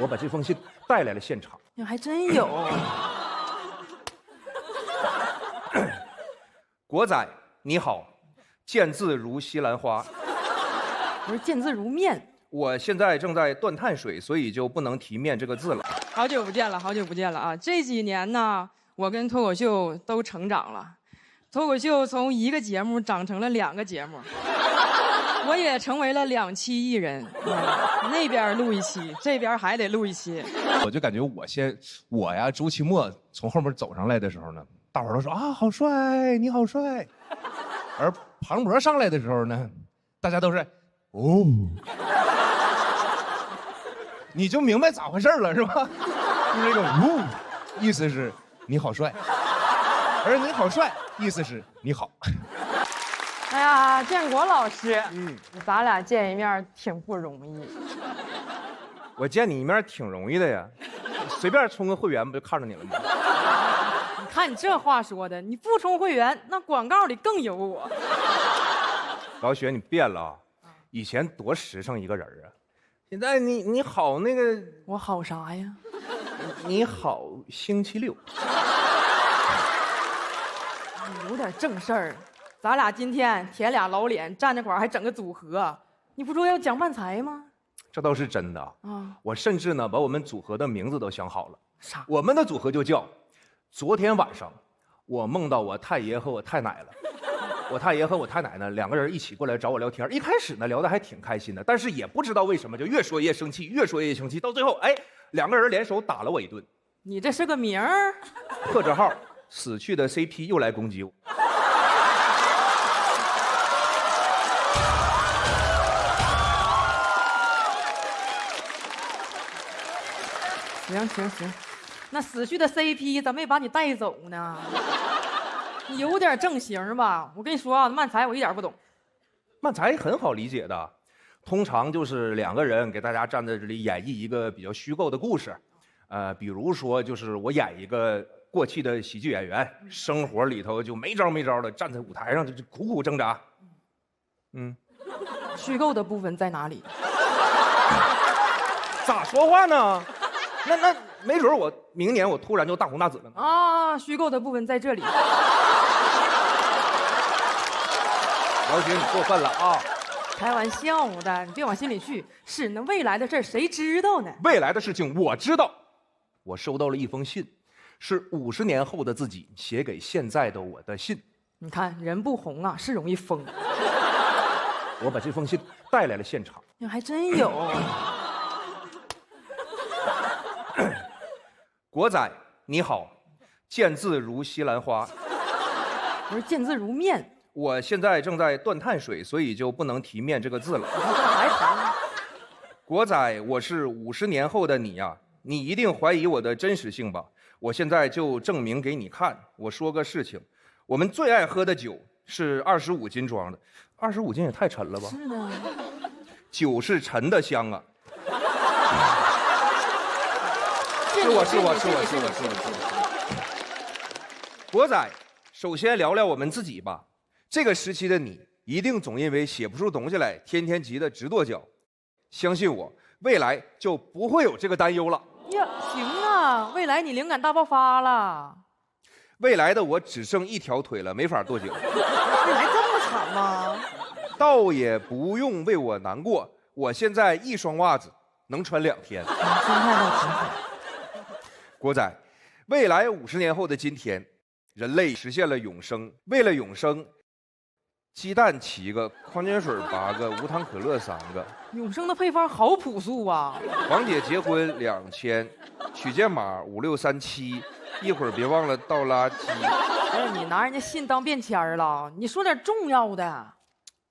我把这封信带来了现场。你还真有。国仔你好，见字如西兰花。我是见字如面。我现在正在断碳水，所以就不能提面这个字了。好久不见了，好久不见了啊！这几年呢，我跟脱口秀都成长了，脱口秀从一个节目长成了2个节目，我也成为了2期艺人，那边录一期，这边还得录一期。我就感觉我呀，周奇墨从后面走上来的时候呢，大伙儿都说啊，好帅，你好帅。而庞博上来的时候呢，大家都是哦。你就明白咋回事了是吧？就是这个呜，意思是你好帅，而你好帅意思是你好。哎呀，建国老师，咱俩见一面挺不容易。我见你一面挺容易的呀，随便充个会员不就看着你了吗？你看你这话说的，你不充会员，那广告里更有我。老雪，你变了啊！以前多实诚一个人啊，现在你好那个，我好啥呀？你好星期六。你有点正事儿。咱俩今天舔俩老脸，站那块儿还整个组合，你不说要讲漫才吗？这倒是真的啊！我甚至呢把我们组合的名字都想好了。啥？我们的组合就叫“昨天晚上我梦到我太爷和我太奶了”。我太爷和我太奶呢2个人一起过来找我聊天，一开始呢聊得还挺开心的，但是也不知道为什么就越说越生气，越说越生气，到最后2个人联手打了我一顿。你这是个名儿？破折号，死去的 CP 又来攻击我。行，那死去的 CP 咋没把你带走呢？你有点正形吧？我跟你说啊，漫才我一点不懂。漫才很好理解的，通常就是2个人给大家站在这里演绎一个比较虚构的故事，比如说就是我演一个过气的喜剧演员，生活里头就没招的站在舞台上就苦苦挣扎。虚构的部分在哪里？咋说话呢？那没准我明年我突然就大红大紫了呢。啊，虚构的部分在这里。老许，你过分了啊！开玩笑的，你别往心里去。是那未来的事儿谁知道呢？未来的事情我知道。我收到了一封信，是50年后的自己写给现在的我的信。你看人不红啊，是容易疯。我把这封信带来了现场。你还真有。国仔你好，见字如西兰花。我是见字如面。我现在正在断碳水，所以就不能提面这个字了。还疼。国仔，我是50年后的你呀，你一定怀疑我的真实性吧？我现在就证明给你看。我说个事情，我们最爱喝的酒是25斤装的，25斤也太沉了吧？是呢。酒是沉的香啊。是我。国仔，首先聊聊我们自己吧。这个时期的你，一定总因为写不出东西来，天天急得直跺脚。相信我，未来就不会有这个担忧了。呀，行啊，未来你灵感大爆发了。未来的我只剩1条腿了，没法跺脚。未来这么惨吗？倒也不用为我难过，我现在1双袜子能穿2天。心态倒挺好。国仔，未来50年后的今天，人类实现了永生。为了永生，鸡蛋7个，矿泉水8个，无糖可乐3个。永生的配方好朴素啊！王姐结婚2000，取件码5637，一会儿别忘了倒垃圾。哎，你拿人家信当便签了，你说点重要的。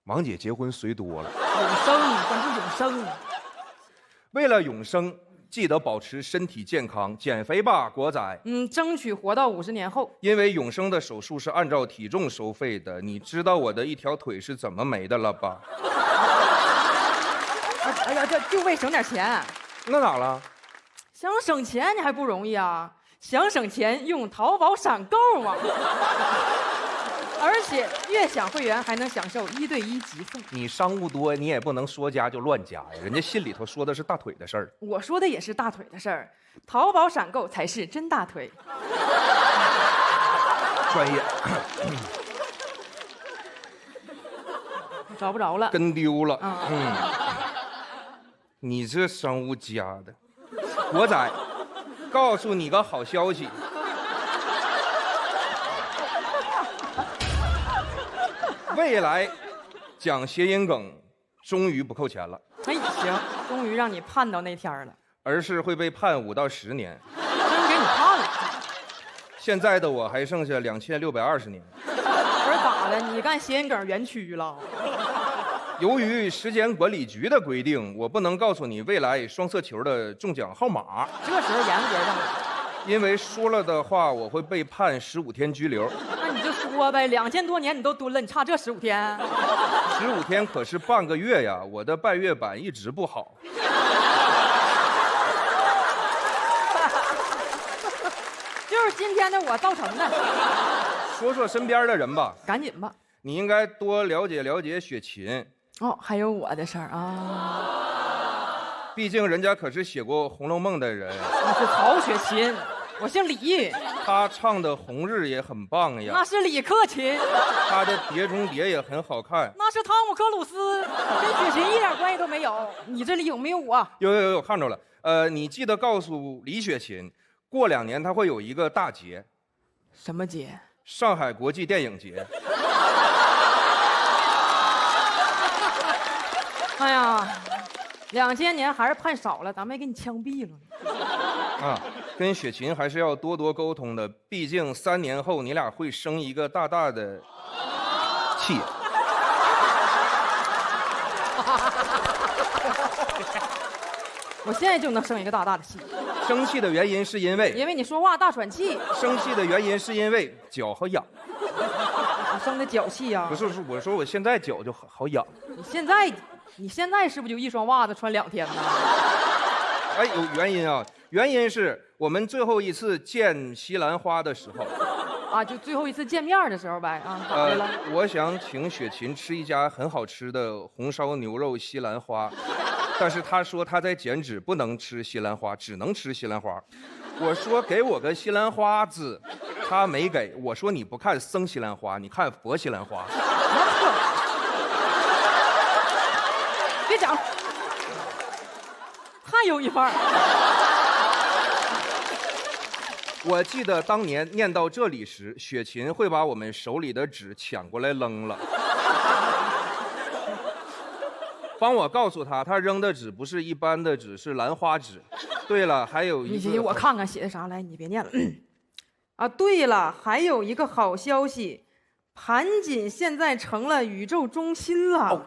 王姐结婚随多了。永生，关注永生。为了永生，记得保持身体健康，减肥吧，国仔。争取活到50年后。因为永生的手术是按照体重收费的，你知道我的1条腿是怎么没的了吧？哎呀，这就为省点钱。那咋了？想省钱你还不容易啊？想省钱用淘宝闪购啊！而且悦享会员还能享受1对1急送。你商务多，你也不能说加就乱加呀，人家信里头说的是大腿的事儿。我说的也是大腿的事儿，淘宝闪购才是真大腿。专业。找不着了，跟丢了。嗯，你这商务加的，国仔，告诉你个好消息，未来讲谐音梗终于不扣钱了，哎，行，终于让你盼到那天了，而是会被判5到10年。真给你盼了。现在的我还剩下2620年。不是咋的？你干谐音梗园区了？由于时间管理局的规定，我不能告诉你未来双色球的中奖号码，这时候严格上了，因为说了的话我会被判15天拘留。那你就说呗，2000多年你都蹲了，你差这15天？15天可是半个月呀，我的半月板一直不好。就是今天的我造成的。说说身边的人吧，赶紧吧。你应该多了解了解雪琴。哦，还有我的事儿啊。毕竟人家可是写过《红楼梦》的人。那是曹雪芹，我姓李。他唱的《红日》也很棒呀。那是李克勤。他的《碟中谍》也很好看。那是汤姆克鲁斯，跟雪芹一点关系都没有。你这里有没有我？有，看着了。你记得告诉李雪琴，过2年他会有一个大节。什么节？上海国际电影节。哎呀，2000年还是判少了，咱们也给你枪毙了。啊，跟雪琴还是要多多沟通的，毕竟3年后你俩会生一个大大的气。我现在就能生一个大大的气。生气的原因是因为你说话大喘气。生气的原因是因为脚好痒。我生的脚气呀？不是，我说我现在脚就好痒。你现在是不是就一双袜子穿2天呢？哎，有原因啊，原因是我们最后一次见西兰花的时候。啊，就最后一次见面的时候呗。啊，咋的了？我想请雪琴吃一家很好吃的红烧牛肉西兰花，但是她说她在减脂，不能吃西兰花，只能吃西兰花。我说给我个西兰花籽，她没给。我说你不看生西兰花，你看佛西兰花。别讲，太有一范儿。我记得当年念到这里时，雪琴会把我们手里的纸抢过来扔了。帮我告诉他，他扔的纸不是一般的纸，是兰花指。对了，还有一个，我看看写的啥，来，你别念了。啊，对了，还有一个好消息，盘锦现在成了宇宙中心了。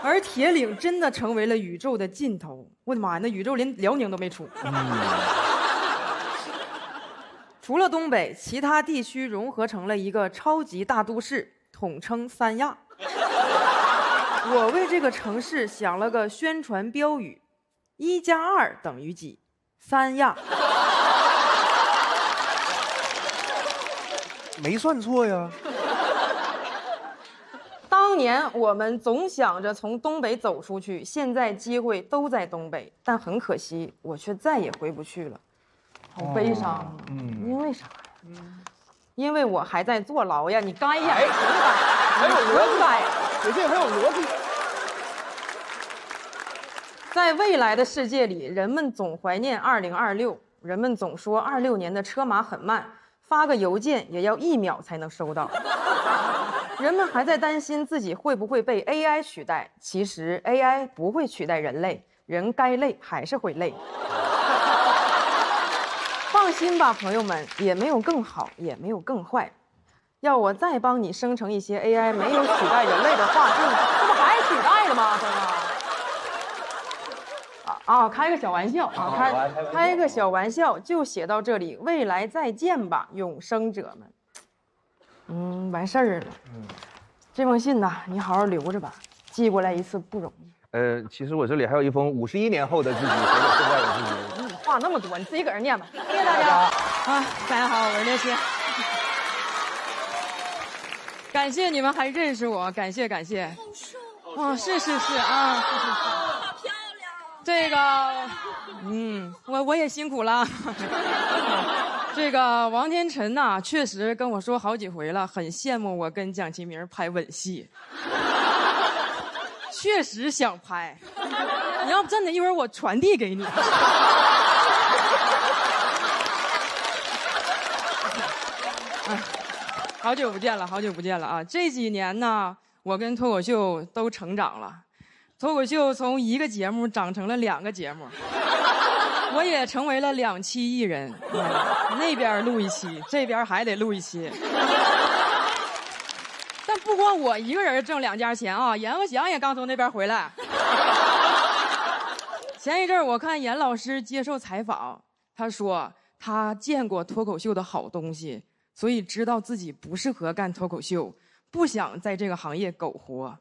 而铁岭真的成为了宇宙的尽头。我的妈呀，那宇宙连辽宁都没出。除了东北，其他地区融合成了一个超级大都市，统称三亚。我为这个城市想了个宣传标语：1+2等于几？三亚。没算错呀。当年我们总想着从东北走出去，现在机会都在东北，但很可惜，我却再也回不去了。好悲伤。因为啥呀？因为我还在坐牢呀！你该呀，还有逻辑感，有这还有逻辑。在未来的世界里，人们总怀念2026，人们总说26年的车马很慢，发个邮件也要1秒才能收到。人们还在担心自己会不会被 AI 取代，其实 AI 不会取代人类，人该累还是会累。放心吧，朋友们，也没有更好，也没有更坏。要我再帮你生成一些 AI 没有取代人类的话术，这不还取代了吗？开个小玩笑啊，开个小玩笑，就写到这里，未来再见吧，永生者们。完事儿了。这封信呢，你好好留着吧，寄过来一次不容易。其实我这里还有一封51年后的自己，写给现在的自己。话那么多，你自己搁这念吧。谢谢大家。大家好，我是列谢。感谢你们还认识我，感谢感谢。哦，是啊，好漂亮。这个，我也辛苦了。这个王天辰呐，确实跟我说好几回了，很羡慕我跟蒋奇明拍吻戏，确实想拍。你要不真的，一会儿我传递给你。好久不见了啊！这几年呢，我跟脱口秀都成长了，脱口秀从一个节目长成了2个节目，我也成为了2期艺人，那边录一期，这边还得录一期。但不光我一个人挣2家钱啊，阎鹤祥也刚从那边回来。前一阵我看严老师接受采访，他说他见过脱口秀的好东西，所以知道自己不适合干脱口秀，不想在这个行业苟活。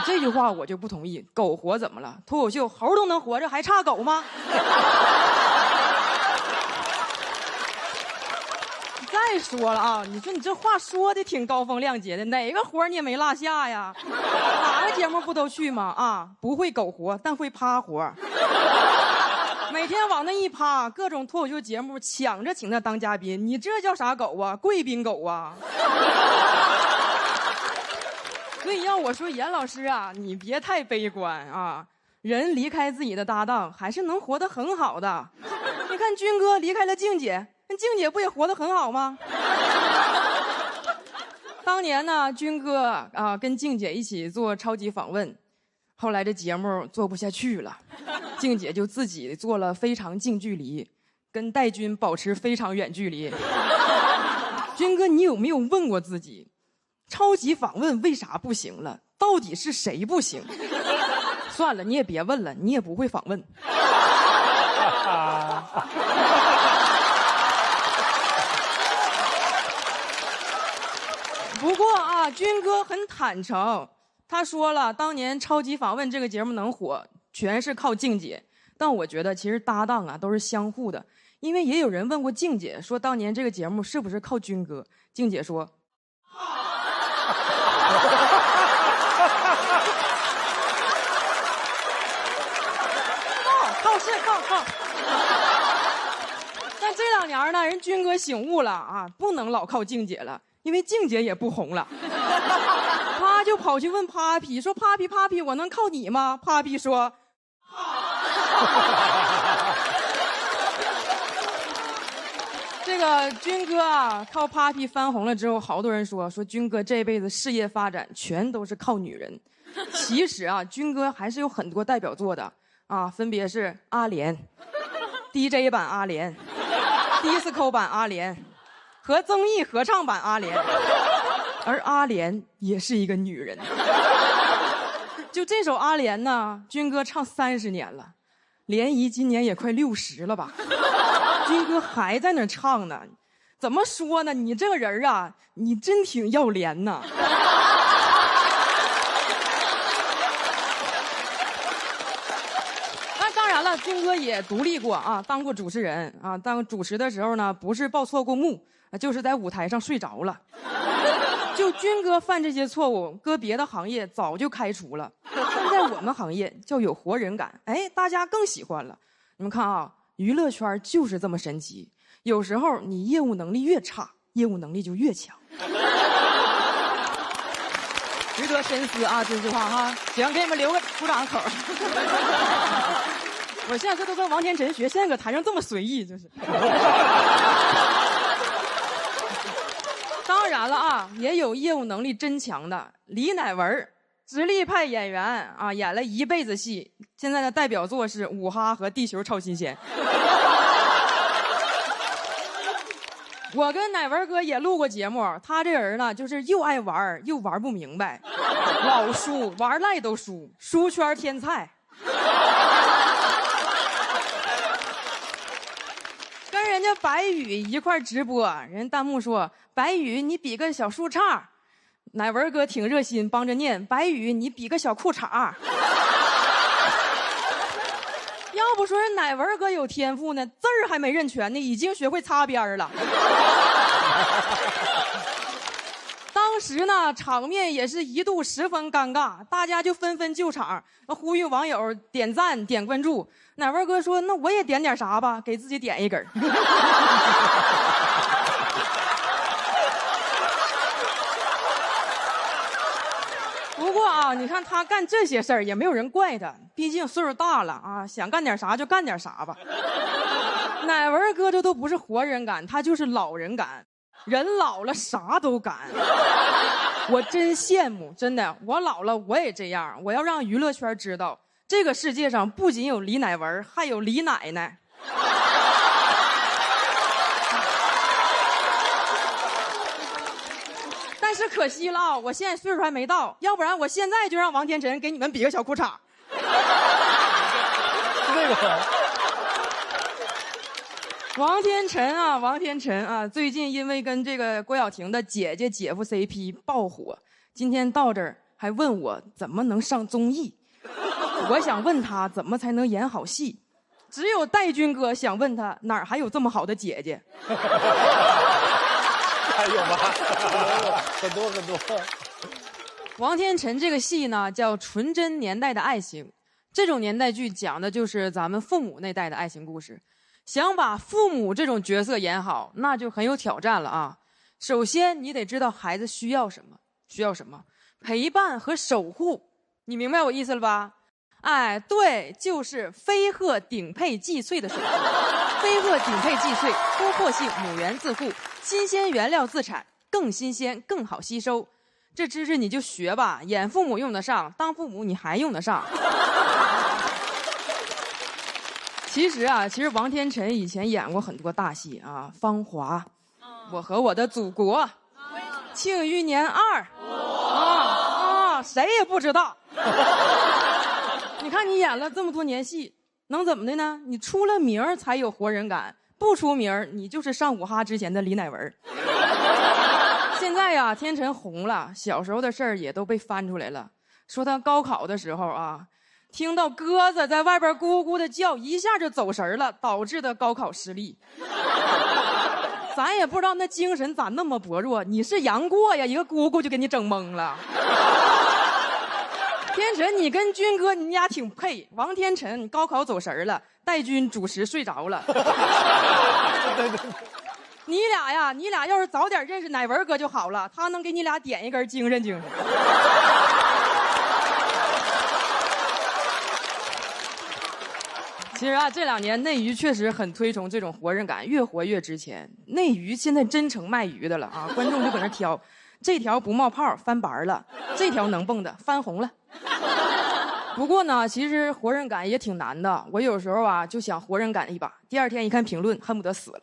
这句话我就不同意，苟活怎么了？脱口秀猴都能活着，还差狗吗？再说了啊，你说你这话说的挺高风亮节的，哪个活你也没落下呀？哪个节目不都去吗？啊，不会苟活，但会趴活。每天往那一趴，各种脱口秀节目抢着请他当嘉宾，你这叫啥狗啊？贵宾狗啊！所以要我说，严老师啊，你别太悲观啊。人离开自己的搭档，还是能活得很好的。你看军哥离开了静姐，那静姐不也活得很好吗？当年呢，军哥啊跟静姐一起做超级访问，后来这节目做不下去了，静姐就自己做了非常近距离，跟戴军保持非常远距离。军哥，你有没有问过自己，超级访问为啥不行了？到底是谁不行？算了，你也别问了，你也不会访问。不过啊，军哥很坦诚，他说了，当年超级访问这个节目能火，全是靠静姐。但我觉得其实搭档啊都是相互的，因为也有人问过静姐，说当年这个节目是不是靠军哥？静姐说。靠！但这2年呢，人军哥醒悟了啊，不能老靠静姐了，因为静姐也不红了。他就跑去问 Papi 说 ：“Papi， 我能靠你吗 ？”Papi 说：“这个军哥啊，靠 Papi 翻红了之后，好多人说军哥这辈子事业发展全都是靠女人。其实啊，军哥还是有很多代表作的。”啊，分别是阿莲、DJ 版阿莲、disco 版阿莲和综艺合唱版阿莲，而阿莲也是一个女人。就这首阿莲呢，军哥唱30年了，莲姨今年也快60了吧，军哥还在那唱呢。怎么说呢？你这个人啊，你真挺要脸呐。当然了，军哥也独立过啊，当过主持人啊。当主持的时候呢，不是报错过幕，就是在舞台上睡着了。就军哥犯这些错误，搁别的行业早就开除了，但在我们行业叫有活人感，哎，大家更喜欢了。你们看啊，娱乐圈就是这么神奇，有时候你业务能力越差，业务能力就越强。值得深思啊，这句话哈。行，给你们留个鼓掌口。我现在这都跟王天辰学，现在搁台上这么随意，就是。当然了啊，也有业务能力真强的李乃文，实力派演员啊，演了一辈子戏，现在的代表作是《五哈》和《地球超新鲜》。我跟乃文哥也录过节目，他这人呢，就是又爱玩又玩不明白，老输，玩赖都输，输圈天菜。跟人家白宇一块直播，人弹幕说：“白宇，你比个小树杈。”乃文哥挺热心，帮着念：“白宇，你比个小裤衩。”要不说人乃文哥有天赋呢，字儿还没认全呢，已经学会擦边了。当当时呢，场面也是一度十分尴尬，大家就纷纷救场，呼吁网友点赞、点关注。乃文哥说：“那我也点点啥吧，给自己点一根。”不过啊，你看他干这些事儿也没有人怪他，毕竟岁数大了啊，想干点啥就干点啥吧。乃文哥这都不是活人感，他就是老人感，人老了啥都敢。我真羡慕，真的，我老了我也这样，我要让娱乐圈知道，这个世界上不仅有李乃文，还有李奶奶。但是可惜了啊，我现在岁数还没到，要不然我现在就让王天辰给你们比个小裤衩。那个王天辰啊，最近因为跟这个郭晓婷的姐姐姐夫 CP 爆火，今天到这儿还问我怎么能上综艺。我想问他怎么才能演好戏，只有戴军哥想问他哪儿还有这么好的姐姐。还有吗？很多很多。王天辰这个戏呢叫《纯真年代的爱情》，这种年代剧讲的就是咱们父母那代的爱情故事。想把父母这种角色演好，那就很有挑战了啊！首先，你得知道孩子需要什么，陪伴和守护。你明白我意思了吧？哎，对，就是飞鹤顶配荠脆的守护。飞鹤顶配荠脆，突破性母源自护，新鲜原料自产，更新鲜，更好吸收。这知识你就学吧，演父母用得上，当父母你还用得上。其实王天辰以前演过很多大戏啊，《芳华》我和我的祖国》庆余年2》谁也不知道。你看你演了这么多年戏，能怎么的呢？你出了名儿才有活人感，不出名儿你就是上午哈之前的李乃文。现在呀，天辰红了，小时候的事儿也都被翻出来了，说他高考的时候啊，听到鸽子在外边咕咕的叫，一下就走神了，导致的高考失利。咱也不知道那精神咋那么薄弱，你是杨过呀，一个咕咕就给你整懵了。天辰，你跟军哥你俩挺配。王天辰高考走神了，戴军主持睡着了。你俩要是早点认识乃文哥就好了，他能给你俩点一根精神。其实这2年内娱确实很推崇这种活人感，越活越值钱。内娱现在真成卖鱼的了啊！观众就搁那挑，这条不冒泡翻白了，这条能蹦的翻红了。不过呢，其实活人感也挺难的。我有时候就想活人感一把，第2天一看评论，恨不得死了。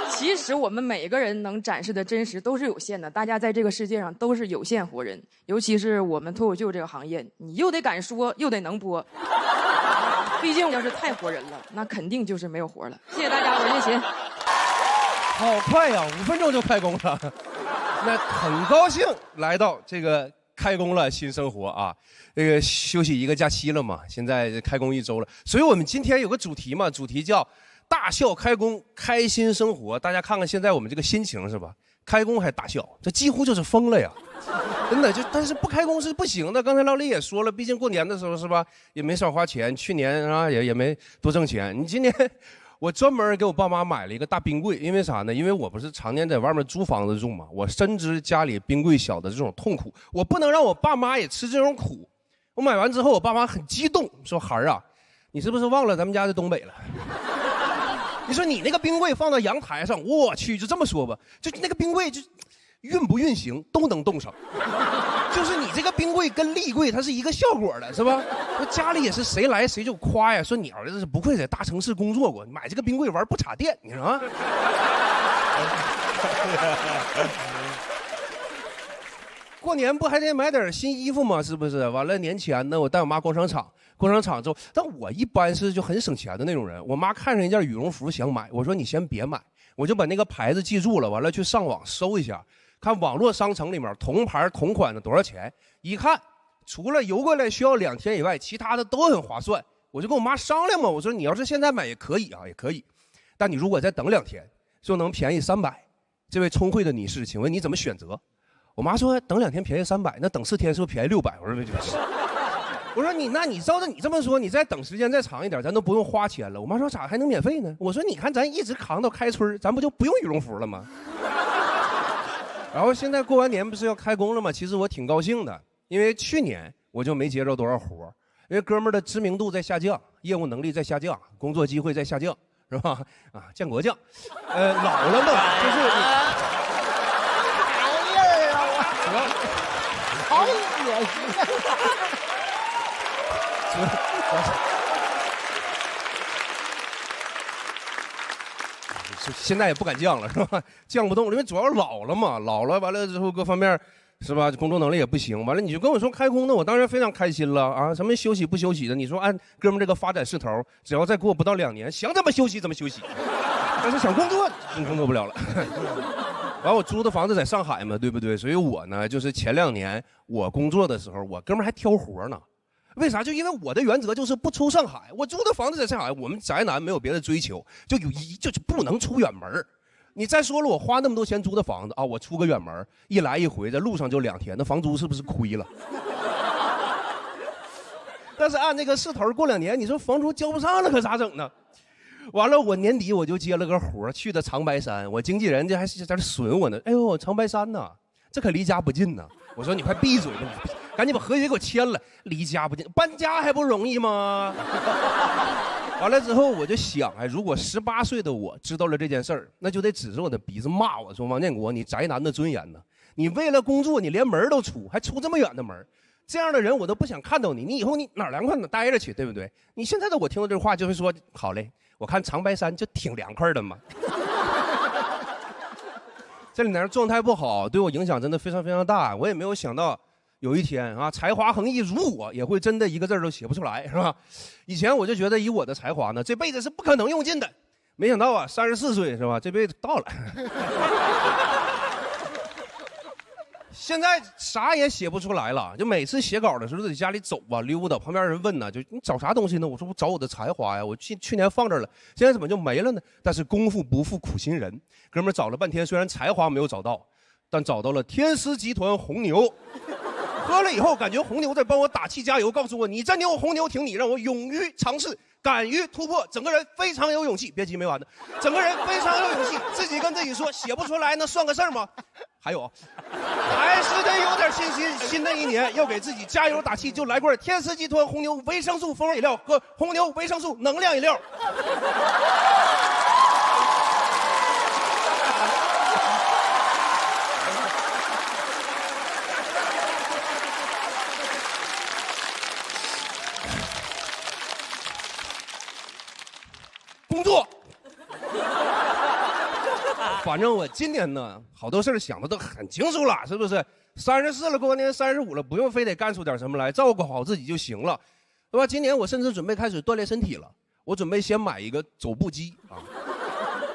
其实我们每个人能展示的真实都是有限的，大家在这个世界上都是有限活人，尤其是我们脱口秀这个行业，你又得敢说，又得能播。毕竟要是太活人了，那肯定就是没有活了。谢谢大家，我是叶琴。好快呀，5分钟就开工了。那很高兴来到这个开工了新生活啊，这个休息一个假期了嘛，现在开工1周了，所以我们今天有个主题嘛，主题叫大笑开工，开心生活。大家看看现在我们这个心情是吧？开工还大笑，这几乎就是疯了呀！真的但是不开工是不行的。刚才老李也说了，毕竟过年的时候是吧，也没少花钱，去年也没多挣钱。你今年我专门给我爸妈买了一个大冰柜，因为啥呢？因为我不是常年在外面租房子住嘛，我深知家里冰柜小的这种痛苦，我不能让我爸妈也吃这种苦。我买完之后，我爸妈很激动，说：“孩儿啊，你是不是忘了咱们家在东北了？”你说你那个冰柜放到阳台上，我去，就这么说吧，就那个冰柜就运不运行都能冻上，就是你这个冰柜跟立柜它是一个效果的，是吧？那家里也是谁来谁就夸呀，说你儿子是不愧在大城市工作过，买这个冰柜玩不插电，你说啊？过年不还得买点新衣服吗？是不是？完了年前呢，我带我妈逛商场之后，但我一般是就很省钱的那种人。我妈看上一件羽绒服想买，我说你先别买，我就把那个牌子记住了，完了去上网搜一下，看网络商城里面同牌同款的多少钱。一看，除了邮过来需要2天以外，其他的都很划算。我就跟我妈商量嘛，我说你要是现在买也可以啊，也可以，但你如果再等2天，就能便宜300。这位聪慧的女士，请问你怎么选择？我妈说等2天便宜300，那等4天是不是便宜600？我说没就是。我说你照着你这么说，你再等时间再长一点，咱都不用花钱了。我妈说咋还能免费呢？我说你看咱一直扛到开春，咱不就不用羽绒服了吗？然后现在过完年不是要开工了吗？其实我挺高兴的，因为去年我就没接着多少活，因为哥们儿的知名度在下降，业务能力在下降，工作机会在下降，是吧？啊，建国将，老了嘛，就是你。玩意儿啊！好恶心。现在也不敢降了，是吧？降不动，因为主要老了嘛，老了完了之后各方面，是吧？工作能力也不行，完了你就跟我说开工呢，我当然非常开心了啊！什么休息不休息的？你说按哥们这个发展势头，只要再过不到2年，想怎么休息怎么休息，但是想工作，工作不了了。完，我租的房子在上海嘛，对不对？所以我呢，就是前2年我工作的时候，我哥们还挑活呢。为啥？就因为我的原则就是不出上海，我租的房子在上海，我们宅男没有别的追求，就是不能出远门。你再说了，我花那么多钱租的房子啊，我出个远门，一来一回在路上就2天，那房租是不是亏了？但是按这个势头，过2年你说房租交不上了，可咋整呢？完了，我年底我就接了个活，去的长白山，我经纪人这还是在这损我呢。哎呦，长白山呐，这可离家不近呢。我说你快闭嘴吧，你赶紧把合约给我签了，离家不近，搬家还不容易吗？完了之后我就想，哎，如果18岁的我知道了这件事儿，那就得指着我的鼻子骂我说王建国，你宅男的尊严呢？你为了工作，你连门都出，还出这么远的门，这样的人我都不想看到你。你以后你哪凉快哪待着去，对不对？你现在的我听到这话就会说，好嘞，我看长白山就挺凉快的嘛。这里面状态不好，对我影响真的非常非常大。我也没有想到有一天啊，才华横溢如我也会真的一个字都写不出来，是吧？以前我就觉得以我的才华呢，这辈子是不可能用尽的。没想到啊，34岁是吧？这辈子到了。现在啥也写不出来了，就每次写稿的时候在家里走啊溜达，旁边人问呢，就你找啥东西呢？我说我找我的才华呀，我去年放这儿了，现在怎么就没了呢？但是功夫不负苦心人，哥们儿找了半天，虽然才华没有找到，但找到了天狮集团红牛。喝了以后，感觉红牛在帮我打气加油，告诉我你真牛，红牛挺你，让我勇于尝试，敢于突破，整个人非常有勇气。别急，没完的，整个人非常有勇气，自己跟自己说写不出来那算个事儿吗？还有，还是得有点信心。新的一年要给自己加油打气，就来罐天狮集团红牛维生素风味饮料和红牛维生素能量饮料。工作，反正我今年呢，好多事儿想的都很清楚了，是不是？34了，过年35了，不用非得干出点什么来，照顾好自己就行了，对吧？今年我甚至准备开始锻炼身体了，我准备先买一个走步机啊。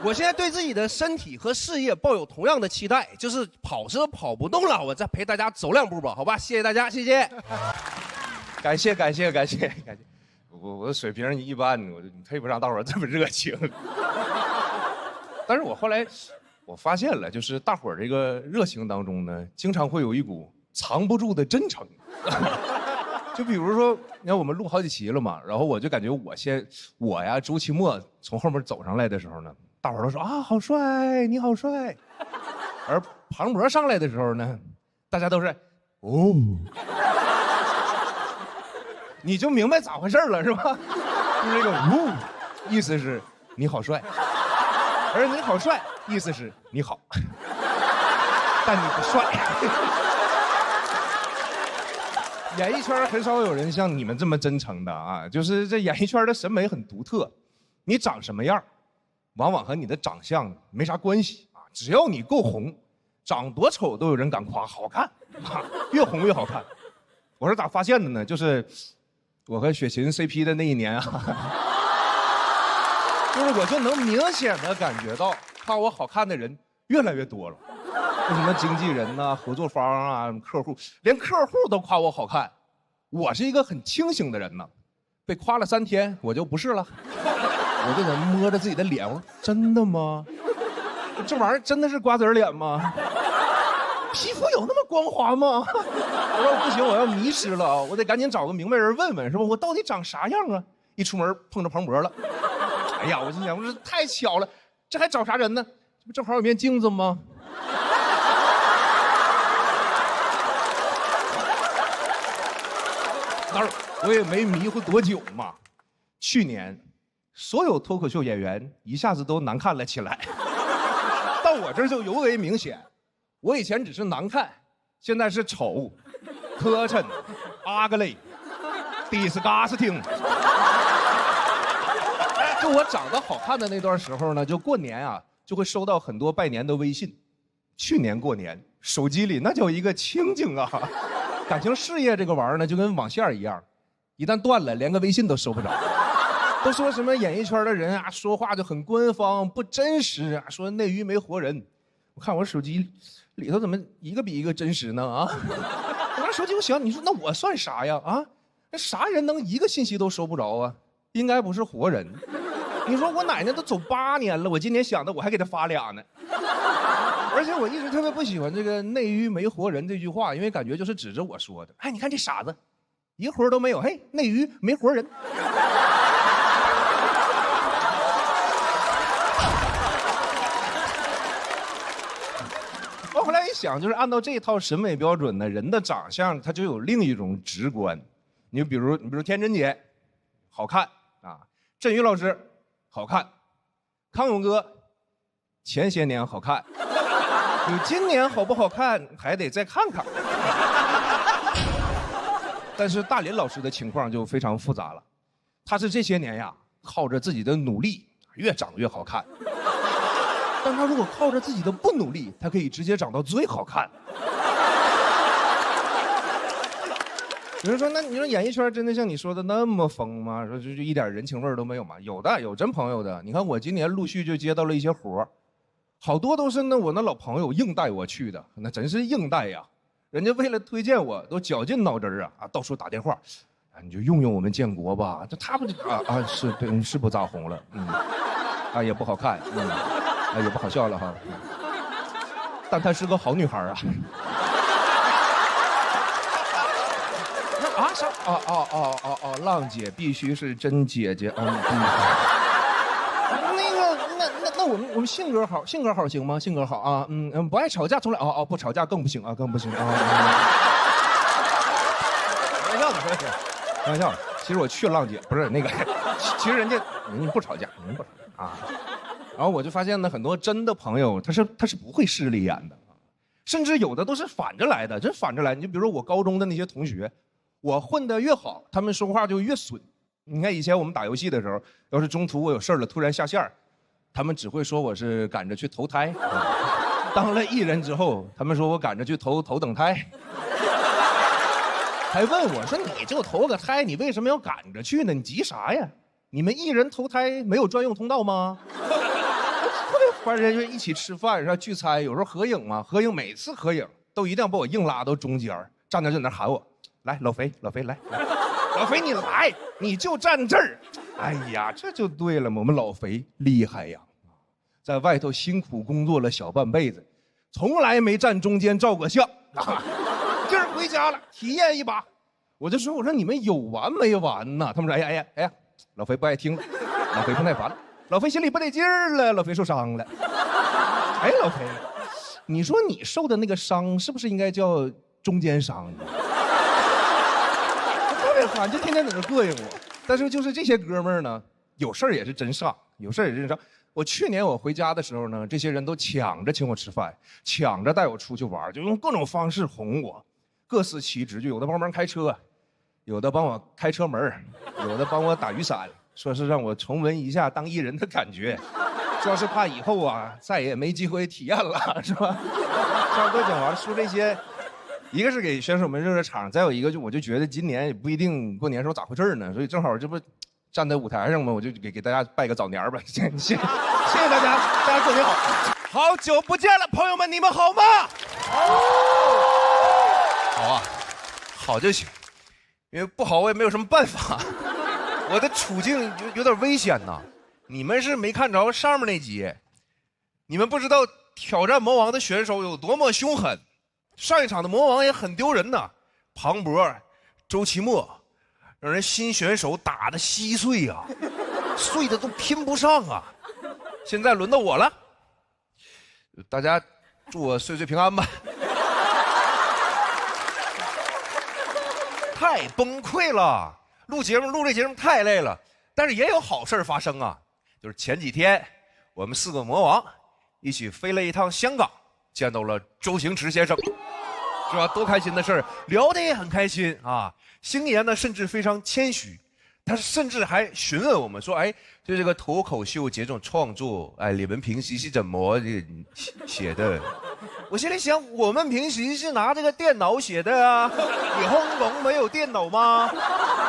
我现在对自己的身体和事业抱有同样的期待，就是跑车跑不动了，我再陪大家走2步吧，好吧？谢谢大家，谢谢。感谢。我的水平一般，我配不上大伙儿这么热情。但是我后来我发现了，就是大伙儿这个热情当中呢，经常会有一股藏不住的真诚。就比如说，你看我们录好几期了嘛，然后我就感觉我呀周奇墨从后面走上来的时候呢，大伙儿都说啊好帅，你好帅。而庞博上来的时候呢，大家都是哦。你就明白咋回事了是吧？就是这个呜，意思是你好帅，而你好帅意思是你好，但你不帅。演艺圈很少有人像你们这么真诚的啊，就是这演艺圈的审美很独特，你长什么样，往往和你的长相没啥关系啊，只要你够红，长多丑都有人敢夸好看啊，越红越好看。我是咋发现的呢？就是我和雪琴 CP 的那一年啊，就是我就能明显的感觉到夸我好看的人越来越多了，什么经纪人呐、合作方啊、客户，连客户都夸我好看。我是一个很清醒的人呢，被夸了3天我就不是了，我就得摸着自己的脸，我说真的吗？这玩意儿真的是瓜子脸吗？皮肤有那么光滑吗？我说不行，我要迷失了啊，我得赶紧找个明白人问问，是吧？我到底长啥样啊？一出门碰着庞博了，哎呀，我心想，我说太巧了，这还找啥人呢？这不正好有面镜子吗？当然，我也没迷糊多久嘛。去年，所有脱口秀演员一下子都难看了起来，到我这儿就尤为明显。我以前只是难看，现在是丑、磕碜、ugly、disgusting。就我长得好看的那段时候呢，就过年啊，就会收到很多拜年的微信。去年过年，手机里那叫一个清静啊。感情事业这个玩意儿呢，就跟网线一样，一旦断了，连个微信都收不着。都说什么演艺圈的人啊，说话就很官方，不真实啊，说内娱没活人。我看我手机里头怎么一个比一个真实呢啊！我拿手机我想，你说那我算啥呀啊？那啥人能一个信息都收不着啊？应该不是活人。你说我奶奶都走8年了，我今天想的我还给她发俩呢。而且我一直特别不喜欢这个内娱没活人这句话，因为感觉就是指着我说的。哎，你看这傻子，一个活都没有，嘿，内娱没活人。我后来一想，就是按照这套审美标准呢，人的长相它就有另一种直观。你比如天真姐，好看啊；振宇老师，好看；康永哥，前些年好看。你今年好不好看，还得再看看。但是大林老师的情况就非常复杂了，他是这些年呀，靠着自己的努力，越长越好看。但他如果靠着自己的不努力，他可以直接长到最好看。有人说，那你说演艺圈真的像你说的那么疯吗？说就一点人情味都没有吗？有的，有真朋友的。你看我今年陆续就接到了一些活儿。好多都是我那老朋友硬带我去的，那真是硬带呀！人家为了推荐我，都绞尽脑汁啊，到处打电话，啊，你就用用我们建国吧。这他不是对是不咋红了，也不好看，也不好笑了哈。但她是个好女孩啊。啥？浪姐必须是真姐姐，那我们性格好行吗？性格好啊，不爱吵架，从来不吵架更不行啊，更不行啊。开玩笑的，开玩笑的。其实我去浪姐不是那个，其实人家不吵架，人不吵架啊。然后我就发现呢，很多真的朋友他是不会势利眼的，甚至有的都是反着来的，真反着来。你就比如说我高中的那些同学，我混得越好，他们说话就越损。你看以前我们打游戏的时候，要是中途我有事了，突然下线，他们只会说我是赶着去投胎。当了艺人之后，他们说我赶着去投等胎，还问我说你就投个胎，你为什么要赶着去呢？你急啥呀？你们艺人投胎没有专用通道吗？特别烦人，就一起吃饭是吧？聚餐有时候合影嘛，合影每次合影都一定要把我硬拉到中间，站在那喊我，来老肥来。老肥，你来，你就站这儿。哎呀，这就对了嘛，我们老肥厉害呀，在外头辛苦工作了小半辈子，从来没站中间照过相啊。今儿回家了，体验一把。我就说，我说你们有完没完呐？他们说，哎呀，老肥不爱听了，老肥不耐烦了，老肥心里不得劲儿了，老肥受伤了。哎，老肥，你说你受的那个伤是不是应该叫中间伤？反正天天在那膈应我，但是就是这些哥们儿呢，有事儿也是真上，有事儿也是真上。我去年我回家的时候呢，这些人都抢着请我吃饭，抢着带我出去玩，就用各种方式哄我，各司其职，就有的帮忙开车，有的帮我开车门，有的帮我打雨伞，说是让我重温一下当艺人的感觉，说是怕以后啊再也没机会体验了，是吧？赵哥讲完说这些。一个是给选手们热热场，再有一个我就觉得今年也不一定过年时候咋回事呢，所以正好这不站在舞台上嘛，我就给大家拜个早年吧，谢谢大家，大家过年好，好久不见了，朋友们，你们好吗？好啊，好就行，因为不好我也没有什么办法，我的处境有点危险呐。你们是没看着上面那集，你们不知道挑战魔王的选手有多么凶狠。上一场的魔王也很丢人呐，庞博、周奇墨，让人新选手打得稀碎呀、碎的都拼不上啊。现在轮到我了，大家祝我岁岁平安吧。太崩溃了，录这节目太累了，但是也有好事发生啊，就是前几天我们4个魔王一起飞了一趟香港，见到了周星驰先生，是吧？多开心的事儿，聊得也很开心啊。星爷呢，甚至非常谦虚，他甚至还询问我们说：“哎，就这个脱口秀这种创作，哎，你们平时是怎么写的？”我心里想，我们平时是拿这个电脑写的啊，你香港没有电脑吗？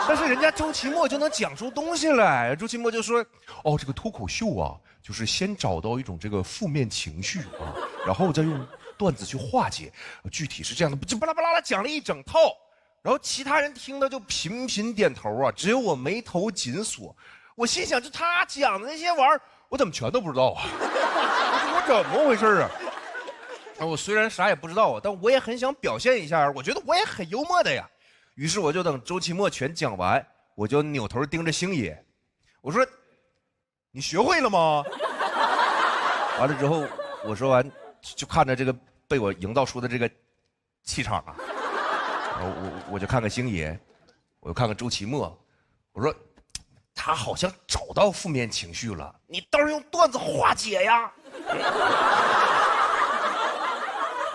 但是人家周奇墨就能讲出东西来。周奇墨就说：“哦，这个脱口秀啊，就是先找到一种这个负面情绪啊，然后再用段子去化解，具体是这样的，就巴拉巴拉讲了一整套。”然后其他人听的就频频点头啊，只有我眉头紧锁。我心想，就他讲的那些玩意儿，我怎么全都不知道啊？我怎么回事啊？我虽然啥也不知道，但我也很想表现一下，我觉得我也很幽默的呀。于是我就等周奇墨全讲完，我就扭头盯着星爷，我说：“你学会了吗？”完了之后，我说完就看着这个被我营造出的这个气场啊，我就看看星爷，我又看看周奇墨，我说他好像找到负面情绪了，你倒是用段子化解呀。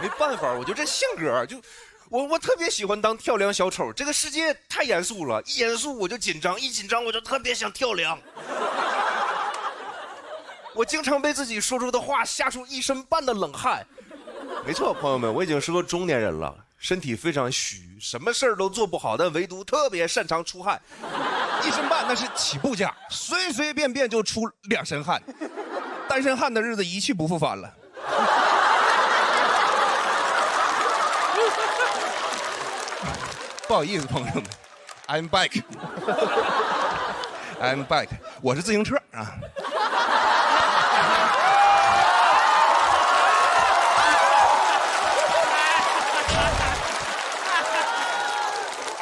没办法，我就这性格，就我特别喜欢当跳梁小丑。这个世界太严肃了，一严肃我就紧张，一紧张我就特别想跳梁。我经常被自己说出的话吓出一身半的冷汗。没错，朋友们，我已经是个中年人了，身体非常虚，什么事儿都做不好，但唯独特别擅长出汗。一身半那是起步价，随随便便就出2身汗，单身汉的日子一去不复返了。不好意思，朋友们 ，I'm back，I'm back， 我是自行车啊。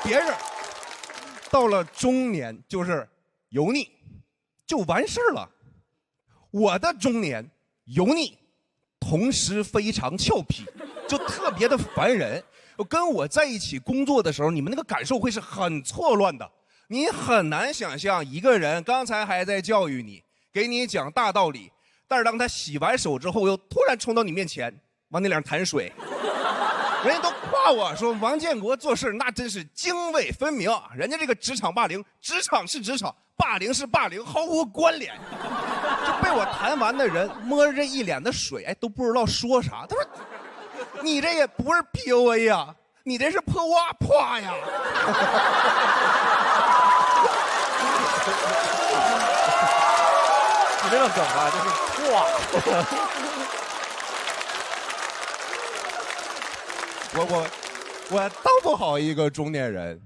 别人到了中年就是油腻，就完事儿了。我的中年油腻，同时非常俏皮，就特别的烦人。跟我在一起工作的时候，你们那个感受会是很错乱的。你很难想象一个人刚才还在教育你，给你讲大道理，但是当他洗完手之后，又突然冲到你面前，往你脸上弹水。人家都夸我说王建国做事那真是泾渭分明，人家这个职场霸凌，职场是职场，霸凌是霸凌，毫无关联。就被我弹完的人摸着这一脸的水，哎，都不知道说啥。他说：“你这也不是 PUA 呀，你这是泼哇啪呀。”你这个梗啊，就是哇。我当不好一个中年人，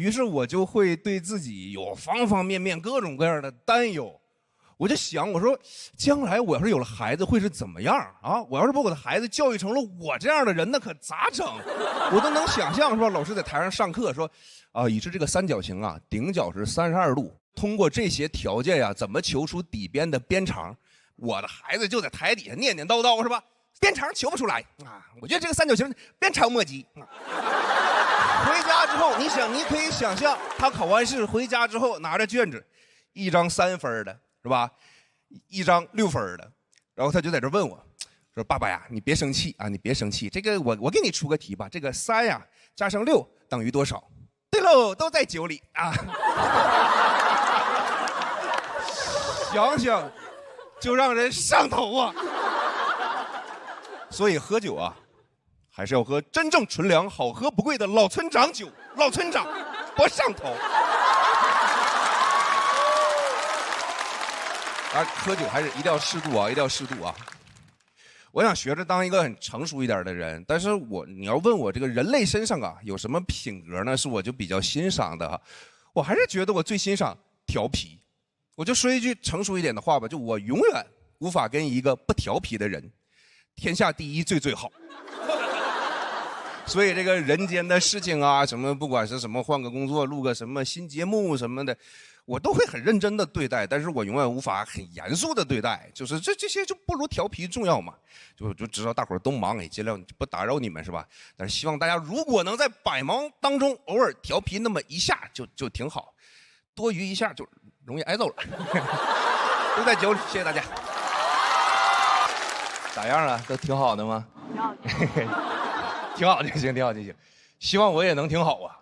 于是我就会对自己有方方面面各种各样的担忧。我就想，我说将来我要是有了孩子会是怎么样啊？我要是把我的孩子教育成了我这样的人，那可咋整？我都能想象，是吧？老师在台上上课说，已知这个三角形啊，顶角是32度，通过这些条件呀，怎么求出底边的边长？我的孩子就在台底下念念叨叨，是吧？边长求不出来啊！我觉得这个三角形边长莫及。回家之后，你可以想象，他考完试回家之后拿着卷子，一张3分的。是吧？一张6分的，然后他就在这问我，说：“爸爸呀，你别生气啊，你别生气。这个我给你出个题吧，这个3呀加上6等于多少？”对喽，都在9里啊。想想就让人上头啊。所以喝酒啊，还是要喝真正纯粮、好喝不贵的老村长酒，老村长不上头。喝酒还是一定要适度啊，一定要适度啊！我想学着当一个很成熟一点的人，但是你要问我这个人类身上啊有什么品格呢？是我就比较欣赏的，我还是觉得我最欣赏调皮。我就说一句成熟一点的话吧，就我永远无法跟一个不调皮的人天下第一最好。所以这个人间的事情啊，什么不管是什么换个工作、录个什么新节目什么的，我都会很认真的对待，但是我永远无法很严肃的对待，就是这些就不如调皮重要嘛。就知道大伙儿都忙，也尽量不打扰你们是吧？但是希望大家如果能在百忙当中偶尔调皮那么一下就挺好，多余一下就容易挨揍了。都在酒里，谢谢大家。咋样啊？都挺好的吗？挺好，挺好就行，挺好就行。希望我也能挺好啊，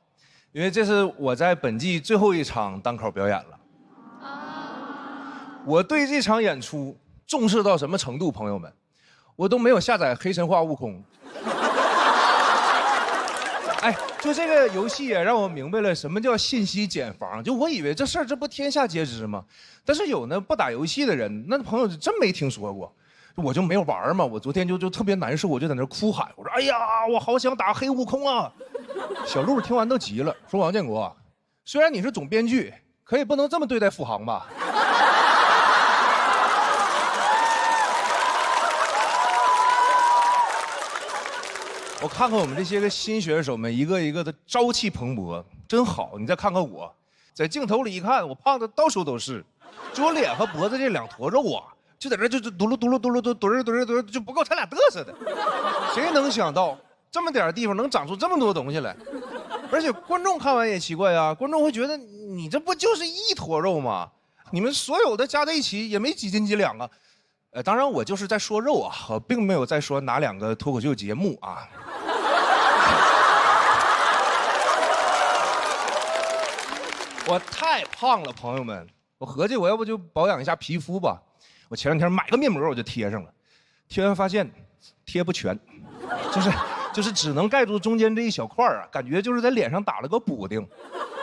因为这是我在本季最后一场单口表演了。我对这场演出重视到什么程度，朋友们，我都没有下载《黑神话：悟空》。哎，就这个游戏也让我明白了什么叫信息茧房。就我以为这事儿这不天下皆知吗？但是有那不打游戏的人，那朋友真没听说过。我就没有玩嘛，我昨天就特别难受，我就在那哭喊，我说：“哎呀，我好想打黑悟空啊！”小鹿听完都急了，说：“王建国，虽然你是总编剧，可以不能这么对待付航吧？”我看看我们这些个新选手们，一个一个的朝气蓬勃，真好。你再看看我，在镜头里一看，我胖的到处都是，就我脸和脖子这两坨肉啊。就在这就嘟噜嘟噜嘟噜嘟嘟嘟嘟就不够他俩嘚瑟的，谁能想到这么点地方能长出这么多东西来？而且观众看完也奇怪啊，观众会觉得你这不就是一坨肉吗？你们所有的加在一起也没几斤几两啊。当然我就是在说肉啊，我并没有在说哪两个脱口秀节目啊。我太胖了，朋友们，我合计我要不就保养一下皮肤吧。我前两天买个面膜我就贴上了，贴完发现贴不全，就是只能盖住中间这一小块啊，感觉就是在脸上打了个补丁。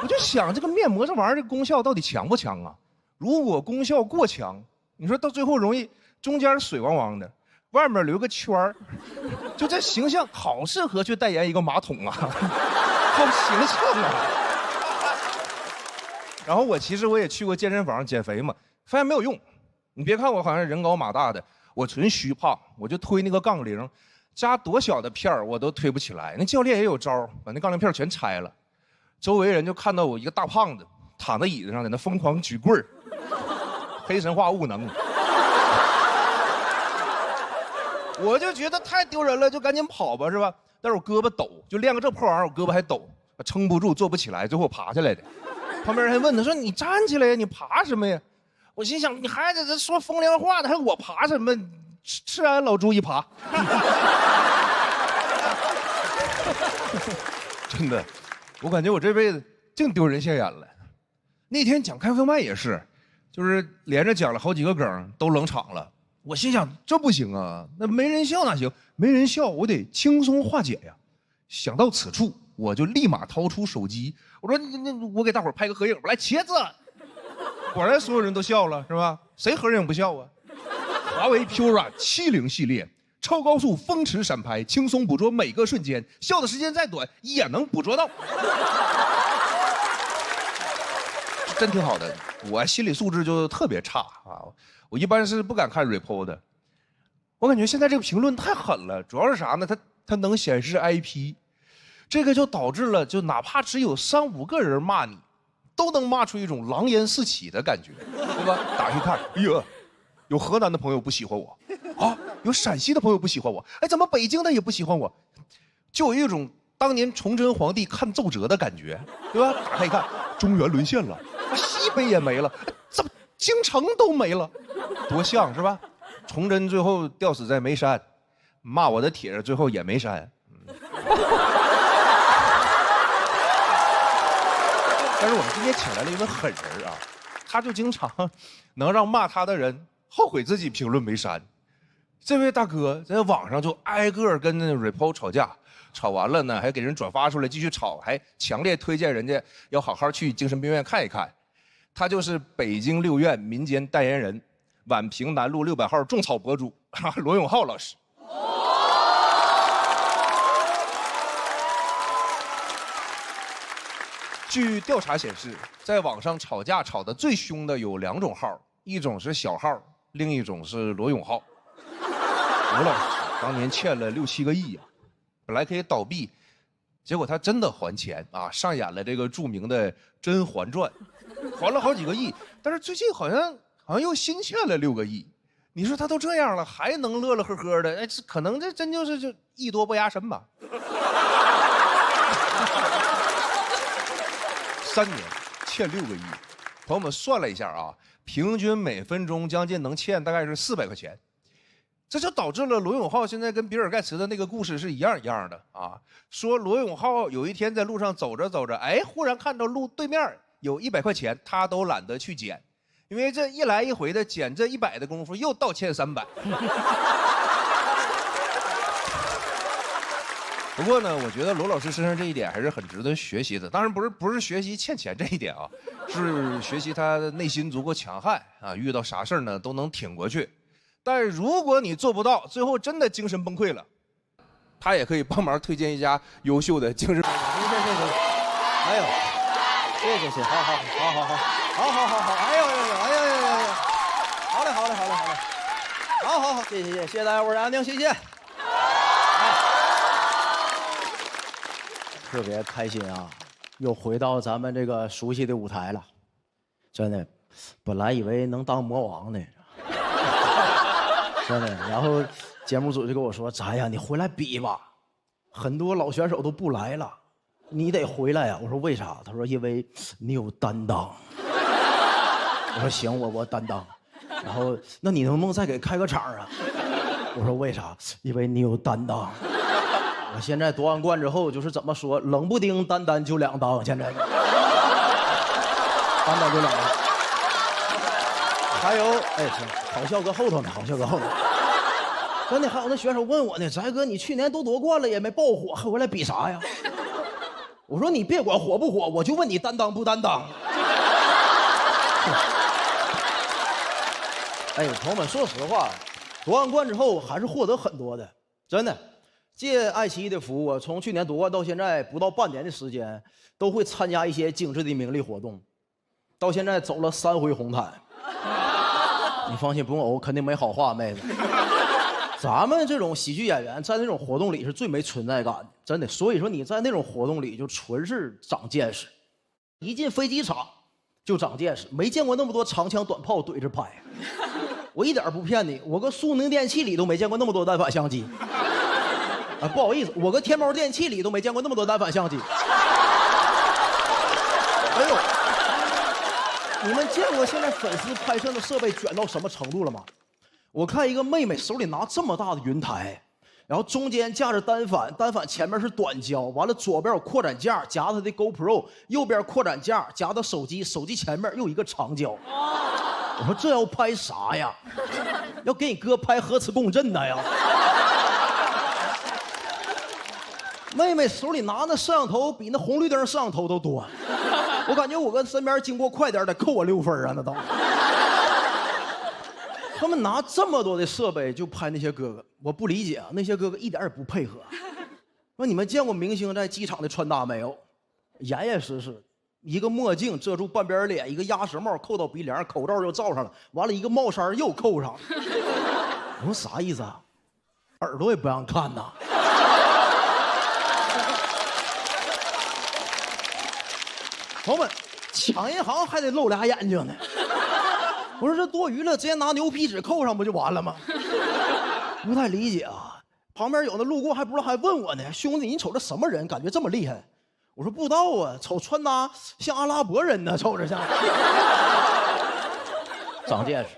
我就想这个面膜这玩意儿的功效到底强不强啊？如果功效过强，你说到最后容易中间水汪汪的，外面留个圈儿，就这形象好适合去代言一个马桶啊，好形象啊。然后我其实也去过健身房减肥嘛，发现没有用。你别看我好像人高马大的，我纯虚胖，我就推那个杠铃，加多小的片儿我都推不起来。那教练也有招，把那杠铃片全拆了，周围人就看到我一个大胖子躺在椅子上，在那疯狂举棍儿，黑神话悟能。我就觉得太丢人了，就赶紧跑吧，是吧？但是我胳膊抖，就练个这破玩意儿，我胳膊还抖，撑不住，坐不起来，最后爬下来的。旁边人还问他说：“你站起来呀，你爬什么呀？”我心想，你还在这说风凉话呢，还我爬什么？吃俺老猪一爬。真的，我感觉我这辈子净丢人现眼了。那天讲开放麦也是，就是连着讲了好几个梗都冷场了。我心想这不行啊，那没人笑哪行？没人笑，我得轻松化解呀。想到此处，我就立马掏出手机，我说：“我给大伙儿拍个合影吧，来，茄子。”果然所有人都笑了，是吧？谁合影不笑啊？华为 Pura 70系列，超高速风驰闪拍，轻松捕捉每个瞬间，笑的时间再短也能捕捉到。真挺好的，我心理素质就特别差啊！我一般是不敢看 repo 的。我感觉现在这个评论太狠了，主要是啥呢？它能显示 IP， 这个就导致了，就哪怕只有3、5个人骂你。都能骂出一种狼烟四起的感觉，对吧？打开看，哎呀，有河南的朋友不喜欢我，啊，有陕西的朋友不喜欢我，哎，怎么北京的也不喜欢我？就有一种当年崇祯皇帝看奏折的感觉，对吧？打开一看，中原沦陷了，西北也没了，怎么京城都没了？多像是吧？崇祯最后吊死在眉山，骂我的帖子最后也没删。但是我们今天请来了一位狠人啊，他就经常能让骂他的人后悔自己评论没删。这位大哥在网上就挨个跟那 repo 吵架，吵完了呢还给人转发出来继续吵，还强烈推荐人家要好好去精神病院看一看。他就是北京6院民间代言人，宛平南路600号种草博主罗永浩老师。据调查显示，在网上吵架吵得最凶的有2种号，一种是小号，另一种是罗永浩。罗老师当年欠了6、7个亿呀，本来可以倒闭，结果他真的还钱啊，上演了这个著名的《甄嬛传》，还了好几个亿。但是最近好像又新欠了6个亿。你说他都这样了，还能乐乐呵呵的？哎，这可能这真就是就艺多不压身吧。3年欠6个亿，朋友们算了一下啊，平均每分钟将近能欠大概是400块钱。这就导致了罗永浩现在跟比尔盖茨的那个故事是一样的啊。说罗永浩有一天在路上走着走着，哎，忽然看到路对面有100块钱，他都懒得去捡，因为这一来一回的捡这100的功夫又倒欠300。不过呢，我觉得罗老师身上这一点还是很值得学习的。当然不是学习欠钱这一点啊，是学习他的内心足够强悍啊，遇到啥事儿呢都能挺过去。但如果你做不到，最后真的精神崩溃了，他也可以帮忙推荐一家优秀的精神。谢，哎呦，谢，好，哎呦，好嘞，好，谢谢大家，我是安宁，谢谢。特别开心啊，又回到咱们这个熟悉的舞台了，真的，本来以为能当魔王呢。真的，然后节目组就跟我说：“咋呀，你回来比吧，很多老选手都不来了，你得回来呀。”我说：“为啥？”他说：“因为你有担当。”我说：“行，我担当。”然后那你能不能再给开个场啊？我说：“为啥？因为你有担当。”我现在夺完冠之后就是怎么说，冷不丁单单就2当，现在单单就2当。还有，哎，好笑搁后头呢，好笑搁后头。真的，还有那选手问我呢，翟哥，你去年都夺冠了也没爆火，还回来比啥呀？我说你别管火不火，我就问你担当不担当。哎，朋友们，说实话，夺完冠之后还是获得很多的，真的。借爱奇艺的福，我从去年夺冠到现在不到半年的时间，都会参加一些精致的名利活动，到现在走了3回红毯。你放心，不用呕，肯定没好话，妹子。咱们这种喜剧演员在那种活动里是最没存在感的，真的。所以说你在那种活动里就纯是长见识，一进飞机场就长见识，没见过那么多长枪短炮怼着拍。我一点不骗你，我搁苏宁电器里都没见过那么多单反相机。啊，不好意思，我搁天猫电器里都没见过那么多单反相机。哎呦！你们见过现在粉丝拍摄的设备卷到什么程度了吗？我看一个妹妹手里拿这么大的云台，然后中间架着单反，单反前面是短焦，完了左边有扩展架夹她的 GoPro， 右边扩展架夹的手机，手机前面又一个长焦。我说这要拍啥呀？要给你哥拍核磁共振呢呀？妹妹手里拿的摄像头比那红绿灯摄像头都多。我感觉我跟身边经过快点得扣我6分啊，那都。他们拿这么多的设备就拍那些哥哥，我不理解啊，那些哥哥一点也不配合。那你们见过明星在机场的穿搭没有？严严实实，一个墨镜遮住半边脸，一个鸭舌帽扣到鼻梁，口罩又罩上了，完了一个帽衫又扣上。我说啥意思啊？耳朵也不让看呐。朋友们，抢银行还得露俩眼睛呢。我说这多余了，直接拿牛皮纸扣上不就完了吗？不太理解啊。旁边有的路过还不知道，还问我呢，兄弟，你瞅这什么人，感觉这么厉害？我说不知道啊，瞅穿搭像阿拉伯人呢，瞅着像。长见识，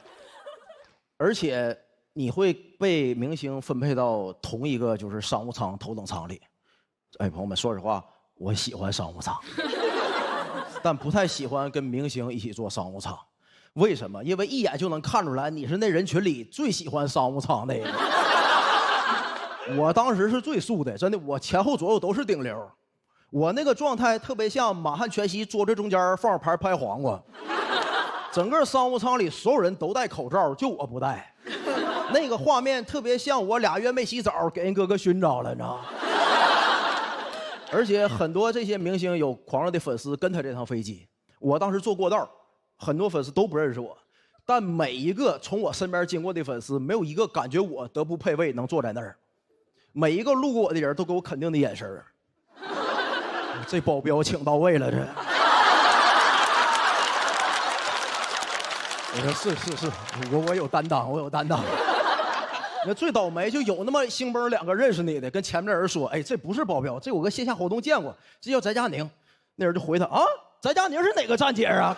而且你会被明星分配到同一个就是商务舱头等舱里。哎，朋友们，说实话，我喜欢商务舱。但不太喜欢跟明星一起坐商务舱，为什么？因为一眼就能看出来你是那人群里最喜欢商务舱的人。我当时是最素的，真的，我前后左右都是顶流，我那个状态特别像满汉全席桌子中间放着盘拍黄瓜，整个商务舱里所有人都戴口罩，就我不戴。那个画面特别像我2月没洗澡，给人哥哥熏着了，你知道吗？而且很多这些明星有狂热的粉丝跟他这趟飞机，我当时坐过道，很多粉丝都不认识我，但每一个从我身边经过的粉丝，没有一个感觉我德不配位能坐在那儿，每一个路过我的人都给我肯定的眼神。这保镖请到位了，这。我说是，我有担当，我有担当。那最倒霉就有那么兴崩2个认识你的，跟前面的人说，哎，这不是保镖，这我搁线下活动见过，这叫翟佳宁。那人就回他啊，翟佳宁是哪个站姐啊？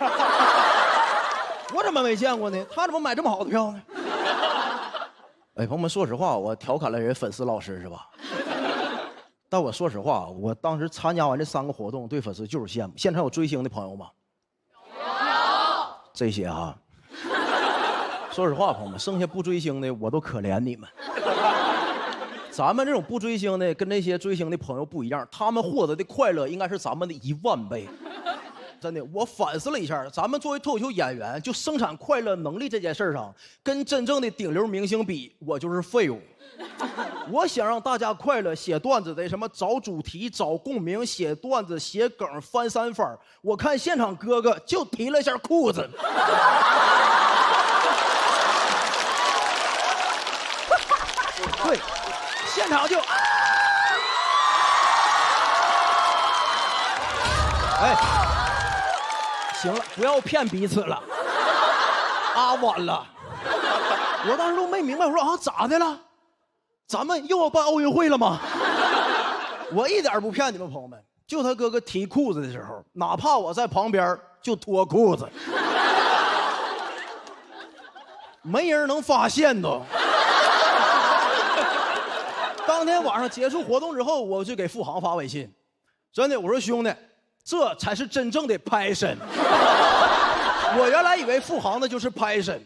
我怎么没见过呢？他怎么买这么好的票呢？哎，朋友们，说实话，我调侃了人粉丝老师是吧？但我说实话，我当时参加完这3个活动，对粉丝就是羡慕。现场有追星的朋友吗？有。这些哈。说实话，朋友们，剩下不追星的我都可怜你们。咱们这种不追星的跟那些追星的朋友不一样，他们获得的快乐应该是咱们的10000倍。真的，我反思了一下，咱们作为脱口秀演员，就生产快乐能力这件事上，跟真正的顶流明星比，我就是废物。我想让大家快乐，写段子得什么找主题、找共鸣、写段子、写梗、翻3番。我看现场哥哥就提了一下裤子。对，现场就哎，行了，不要骗彼此了，晚了。我当时都没明白，我说咋的了？咱们又要办奥运会了吗？我一点不骗你们朋友们，就他哥哥提裤子的时候，哪怕我在旁边就脱裤子，没人能发现都。当天晚上结束活动之后，我就给付航发微信，真的，我说兄弟，这才是真正的 passion。我原来以为付航的就是 passion，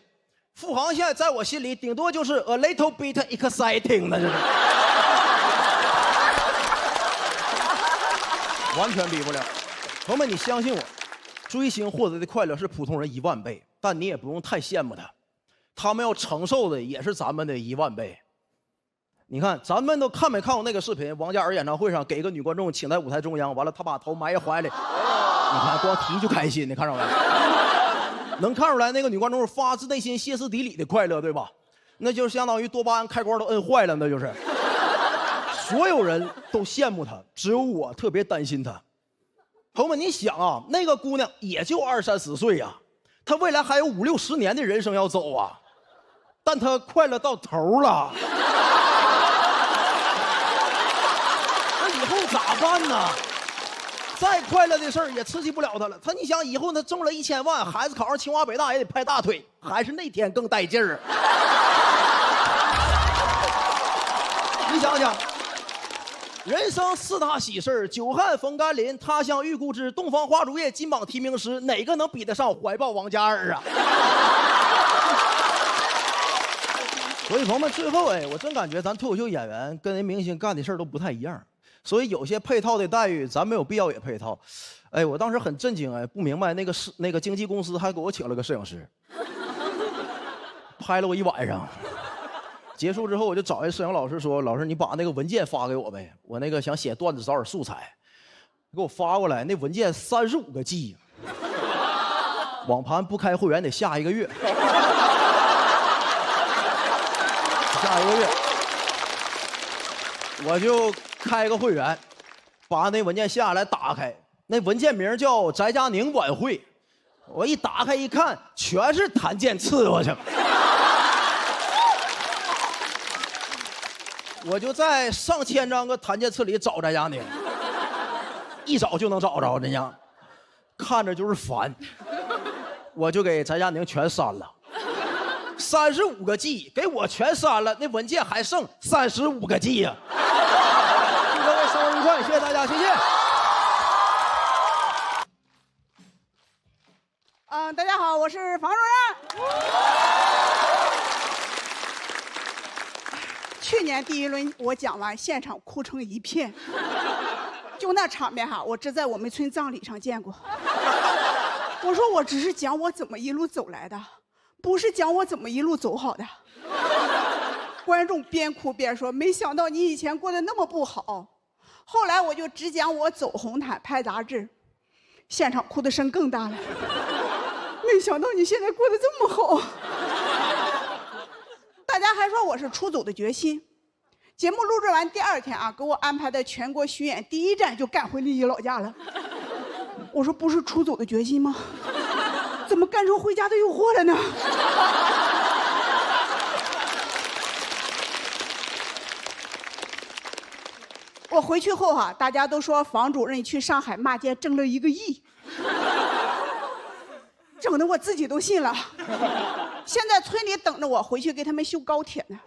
付航现在在我心里顶多就是 a little bit exciting 的，完全比不了。朋友们，你相信我，追星获得的快乐是普通人10000倍，但你也不用太羡慕他，他们要承受的也是咱们的10000倍。你看，咱们都看没看过那个视频？王嘉尔演唱会上给一个女观众请在舞台中央，完了他把头埋怀里，你看光提就开心，你看着没？能看出来那个女观众是发自内心、歇斯底里的快乐，对吧？那就相当于多巴胺开关都摁坏了，那就是。所有人都羡慕她，只有我特别担心她。朋友们，你想啊，那个姑娘也就20、30岁呀，她未来还有50、60年的人生要走啊，但她快乐到头了。以后咋办呢？再快乐的事儿也刺激不了他了。你想以后他中了1000万，孩子考上清华北大也得拍大腿，还是那天更带劲儿。你想想，人生4大喜事：久旱逢甘霖、他乡遇故知、东方花烛夜、金榜题名时，哪个能比得上怀抱王嘉尔啊？所以朋友们，最后我真感觉咱脱口秀演员跟人明星干的事儿都不太一样。所以有些配套的待遇，咱没有必要也配套。我当时很震惊，不明白那个经纪公司还给我请了个摄影师，拍了我1晚上。结束之后，我就找一摄影老师说：“老师，你把那个文件发给我呗，我那个想写段子找点素材。”给我发过来，那文件35个 G， 网盘不开会员得下1个月，下1个月。我就开个会员，把那文件下来打开，那文件名叫翟佳宁晚会。我一打开一看，全是谭健次，我去。我就在上千张个谭健次里找翟佳宁，一找就能找着，这样看着就是烦。我就给翟佳宁全删了。35个 G 给我全删了，那文件还剩35个 G 呀。祝各位生活愉快，谢谢大家，谢谢。大家好，我是房主任。去年第1轮我讲完，现场哭成一片，就那场面哈，我只在我们村葬礼上见过。我说我只是讲我怎么一路走来的，不是讲我怎么一路走好的。观众边哭边说：“没想到你以前过得那么不好。”后来我就只讲我走红毯、拍杂志，现场哭的声更大了。没想到你现在过得这么好。大家还说我是出走的决心，节目录制完第2天啊，给我安排的全国巡演第1站就赶回丽姨老家了。我说不是出走的决心吗？怎么干成回家的诱惑了呢？我回去后哈，大家都说房主任去上海骂街挣了1个亿，整得我自己都信了。现在村里等着我回去给他们修高铁呢。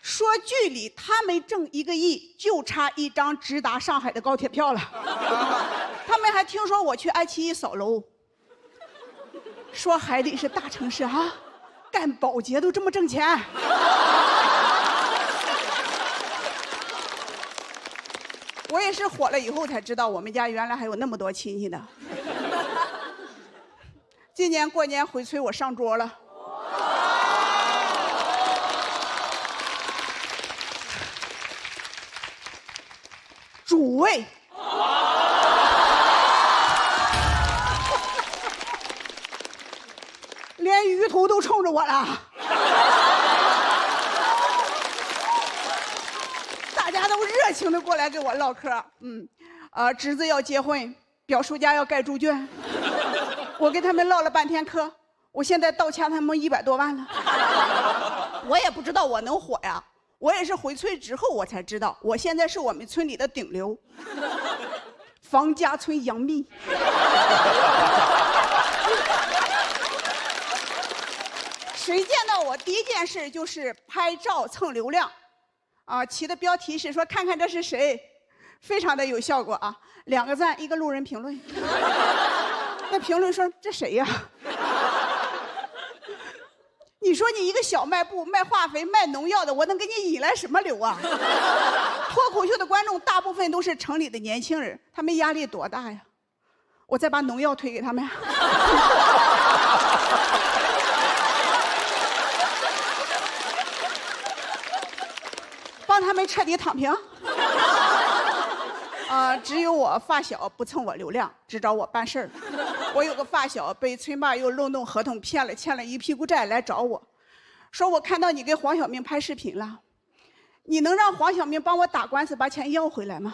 说剧里他没挣1个亿，就差1张直达上海的高铁票了。他们还听说我去爱奇艺扫楼，说海里是大城市啊，干保洁都这么挣钱。我也是火了以后才知道，我们家原来还有那么多亲戚呢。今年过年回催我上桌了。主位，连鱼头都冲着我了。大家都热情的过来跟我唠嗑。侄子要结婚，表叔家要盖猪圈，我跟他们唠了半天嗑，我现在倒欠他们100多万了。我也不知道我能火呀。我也是回村之后我才知道，我现在是我们村里的顶流，房家村杨幂。谁见到我第一件事就是拍照蹭流量，起的标题是说看看这是谁，非常的有效果啊，2个赞1个路人评论。那评论说这谁呀？你说你一个小卖部卖化肥卖农药的，我能给你引来什么流啊？脱口秀的观众大部分都是城里的年轻人，他们压力多大呀？我再把农药推给他们。帮他们彻底躺平。只有我发小不蹭我流量，只找我办事儿。我有个发小被村霸又漏洞合同骗了，欠了一屁股债来找我，说我看到你跟黄晓明拍视频了，你能让黄晓明帮我打官司把钱要回来吗？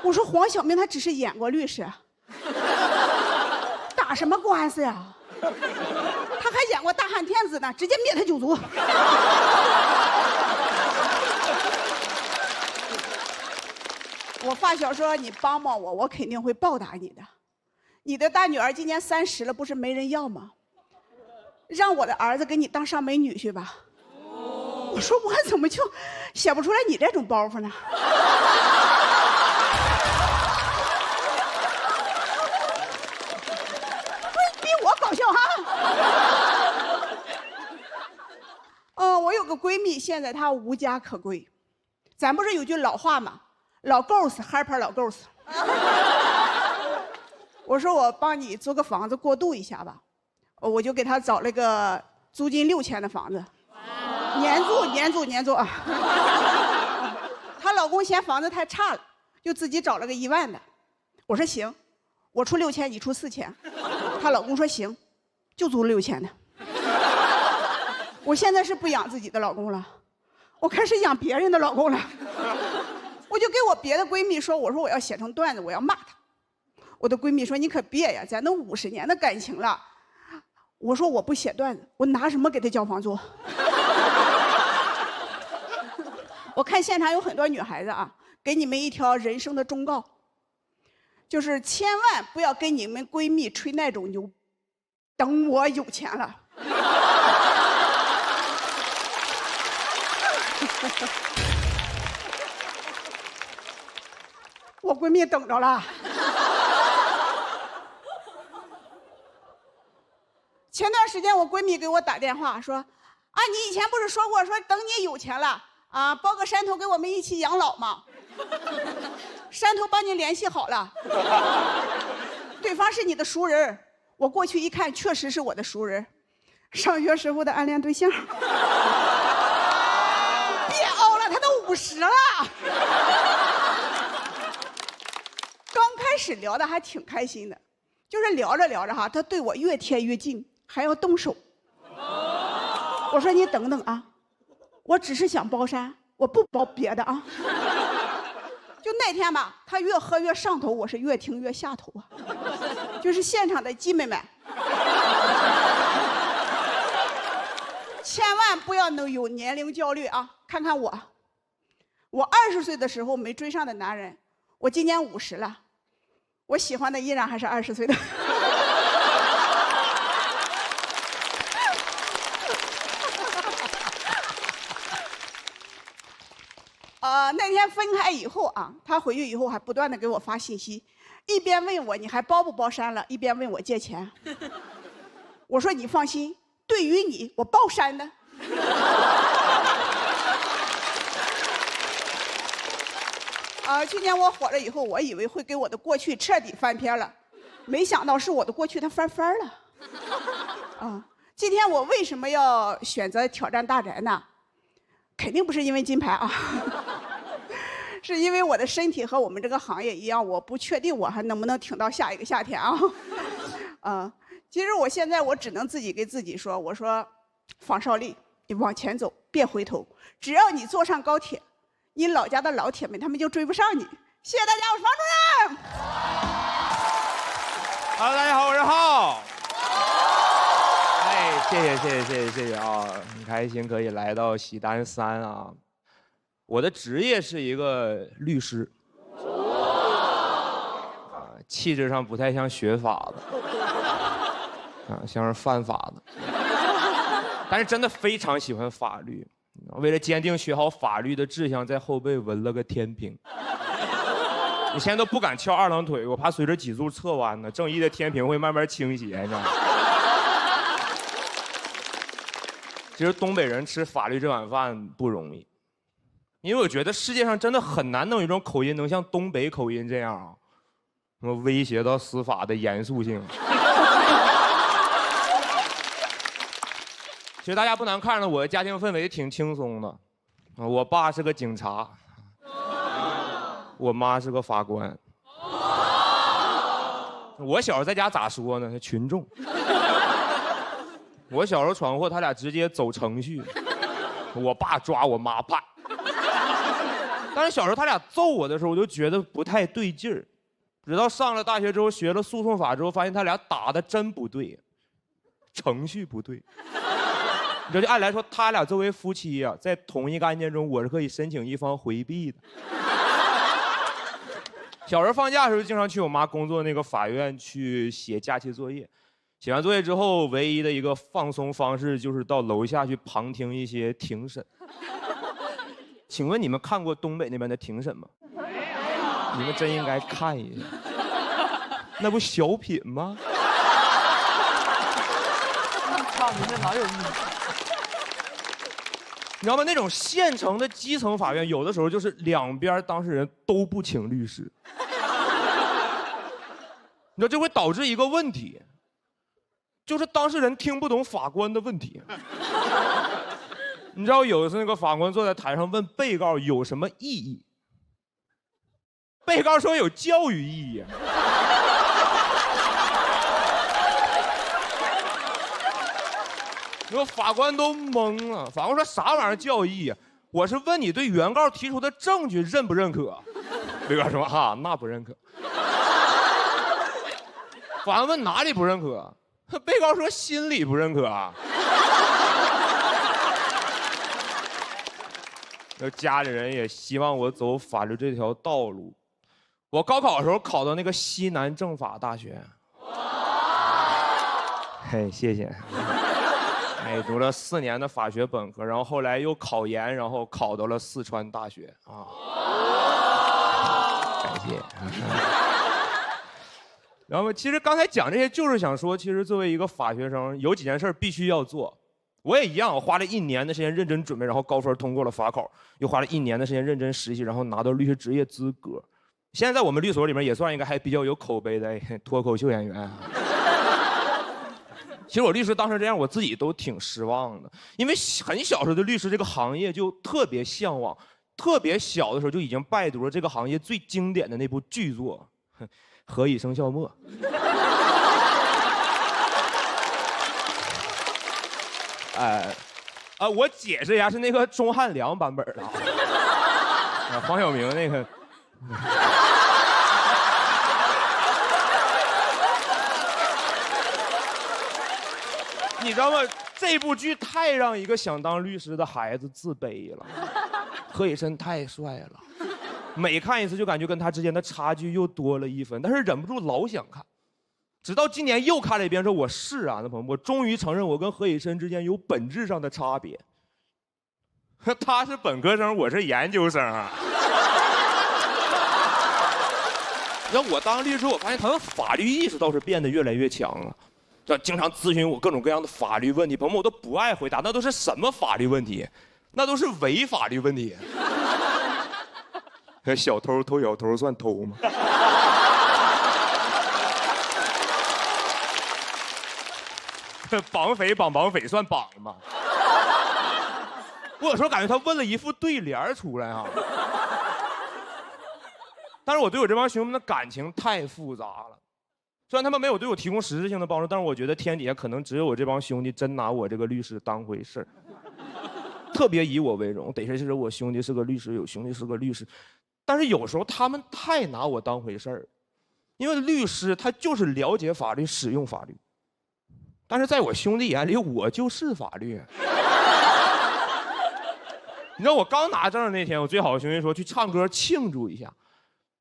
我说黄晓明他只是演过律师，打什么官司呀？他还演过大汉天子呢，直接灭他9族。我发小说你帮帮我，我肯定会报答你的。你的大女儿今年30了，不是没人要吗？让我的儿子给你当上门女婿吧。我说我怎么就写不出来你这种包袱呢？不是比我搞笑哈？我有个闺蜜，现在她无家可归。咱不是有句老话吗？老 ghost 嗨牌老 ghost。我说我帮你租个房子过渡一下吧，我就给她找了个租金6000的房子，年租啊。她老公嫌房子太差了，就自己找了个1万的。我说行，我出6000，你出4000。她老公说行，就租了6000的。我现在是不养自己的老公了，我开始养别人的老公了。我就给我别的闺蜜说，我说我要写成段子，我要骂他。我的闺蜜说你可别呀，咱都50年的感情了。我说我不写段子，我拿什么给他交房租？我看现场有很多女孩子啊，给你们一条人生的忠告，就是千万不要跟你们闺蜜吹那种牛，等我有钱了。我闺蜜等着了。前段时间我闺蜜给我打电话说，你以前不是说过说等你有钱了包个山头给我们一起养老吗？山头帮你联系好了，对方是你的熟人。我过去一看，确实是我的熟人，上学时候的暗恋对象。别熬了，他都50了。刚开始聊的还挺开心的，就是聊着聊着哈，他对我越贴越近，还要动手。我说你等等啊，我只是想包山，我不包别的啊。就那天吧，他越喝越上头，我是越听越下头啊。就是现场的鸡妹们，千万不要能有年龄焦虑啊！看看我，20岁的时候没追上的男人，我今年50了，我喜欢的依然还是20岁的。那天分开以后啊，他回去以后还不断的给我发信息，一边问我你还包不包山了，一边问我借钱。我说你放心，对于你我包山的。去年我火了以后，我以为会给我的过去彻底翻篇了，没想到是我的过去它翻番了。今天我为什么要选择挑战大宅呢？肯定不是因为金牌啊。是因为我的身体和我们这个行业一样，我不确定我还能不能挺到下一个夏天啊。其实我现在我只能自己给自己说，我说房少丽，你往前走，别回头，只要你坐上高铁，你老家的老铁们他们就追不上你。谢谢大家，我是房主任。Hello， 大家好，我是浩。谢谢啊，很开心可以来到喜丹3啊。我的职业是一个律师，气质上不太像学法的，像是犯法的，但是真的非常喜欢法律。为了坚定学好法律的志向，在后背纹了个天平。我现在都不敢翘2郎腿，我怕随着脊柱侧弯呢，正义的天平会慢慢倾斜，你知道吗？其实东北人吃法律这碗饭不容易。因为我觉得世界上真的很难能有一种口音能像东北口音这样啊，什么威胁到司法的严肃性。其实大家不难看出，我的家庭氛围挺轻松的，我爸是个警察，我妈是个法官。我小时候在家咋说呢？群众。我小时候闯祸，他俩直接走程序，我爸抓我妈判。但是小时候他俩揍我的时候，我就觉得不太对劲儿。直到上了大学之后，学了诉讼法之后，发现他俩打的真不对，程序不对。你知道，就按来说，他俩作为夫妻呀，在同一个案件中，我是可以申请一方回避的。小时候放假的时候，经常去我妈工作那个法院去写假期作业。写完作业之后，唯一的一个放松方式就是到楼下去旁听一些庭审。请问你们看过东北那边的庭审吗？你们真应该看一下，那不小品吗？操，你这哪有意思？你知道吗？那种县城的基层法院，有的时候就是两边当事人都不请律师，你知道这会导致一个问题，就是当事人听不懂法官的问题。你知道有一次那个法官坐在台上问被告有什么意义，被告说有教育意义。那法官都懵了，法官说啥玩意儿教育意义？我是问你对原告提出的证据认不认可？被告说啊，那不认可。法官问哪里不认可？被告说心里不认可啊。家里人也希望我走法律这条道路。我高考的时候考到那个西南政法大学。嘿，谢谢。哎，读了4年的法学本科，然后后来又考研，然后考到了四川大学啊。感谢。然后其实刚才讲这些，就是想说，其实作为一个法学生，有几件事必须要做。我也一样，我花了1年的时间认真准备，然后高分通过了法考，又花了1年的时间认真实习，然后拿到律师执业资格。现在在我们律所里面也算一个还比较有口碑的脱口秀演员。其实我律师当时这样，我自己都挺失望的，因为很小时候对律师这个行业就特别向往，特别小的时候就已经拜读了这个行业最经典的那部巨作《何以笙箫默》。我解释一下，是那个钟汉良版本的黄晓明那个。你知道吗？这部剧太让一个想当律师的孩子自卑了。何以琛太帅了，每看一次就感觉跟他之间的差距又多了1分，但是忍不住老想看。直到今年又看了一遍，说我是啊，那朋友，我终于承认我跟何以琛之间有本质上的差别。他是本科生，我是研究生啊。让我当律师，我发现他的法律意识倒是变得越来越强了。这经常咨询我各种各样的法律问题，朋友们我都不爱回答，那都是什么法律问题？那都是违法律问题。小偷偷小偷算偷吗？绑匪绑绑匪算绑吗？我有时候感觉他问了一副对联出来啊。但是我对我这帮兄弟们的感情太复杂了，虽然他们没有对我提供实质性的帮助，但是我觉得天底下可能只有我这帮兄弟真拿我这个律师当回事儿，特别以我为荣。得是我兄弟是个律师，有兄弟是个律师，但是有时候他们太拿我当回事儿，因为律师他就是了解法律、使用法律，但是在我兄弟眼里，我就是法律。你知道我刚拿证那天，我最好的兄弟说去唱歌庆祝一下。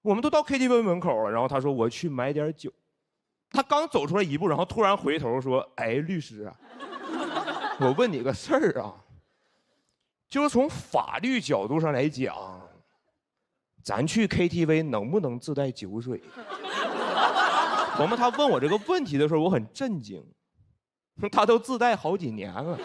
我们都到 KTV 门口了，然后他说我去买点酒。他刚走出来一步，然后突然回头说：“哎，律师啊，我问你个事儿啊，就是从法律角度上来讲，咱去 KTV 能不能自带酒水？”我们他问我这个问题的时候，我很震惊，他都自带好几年了。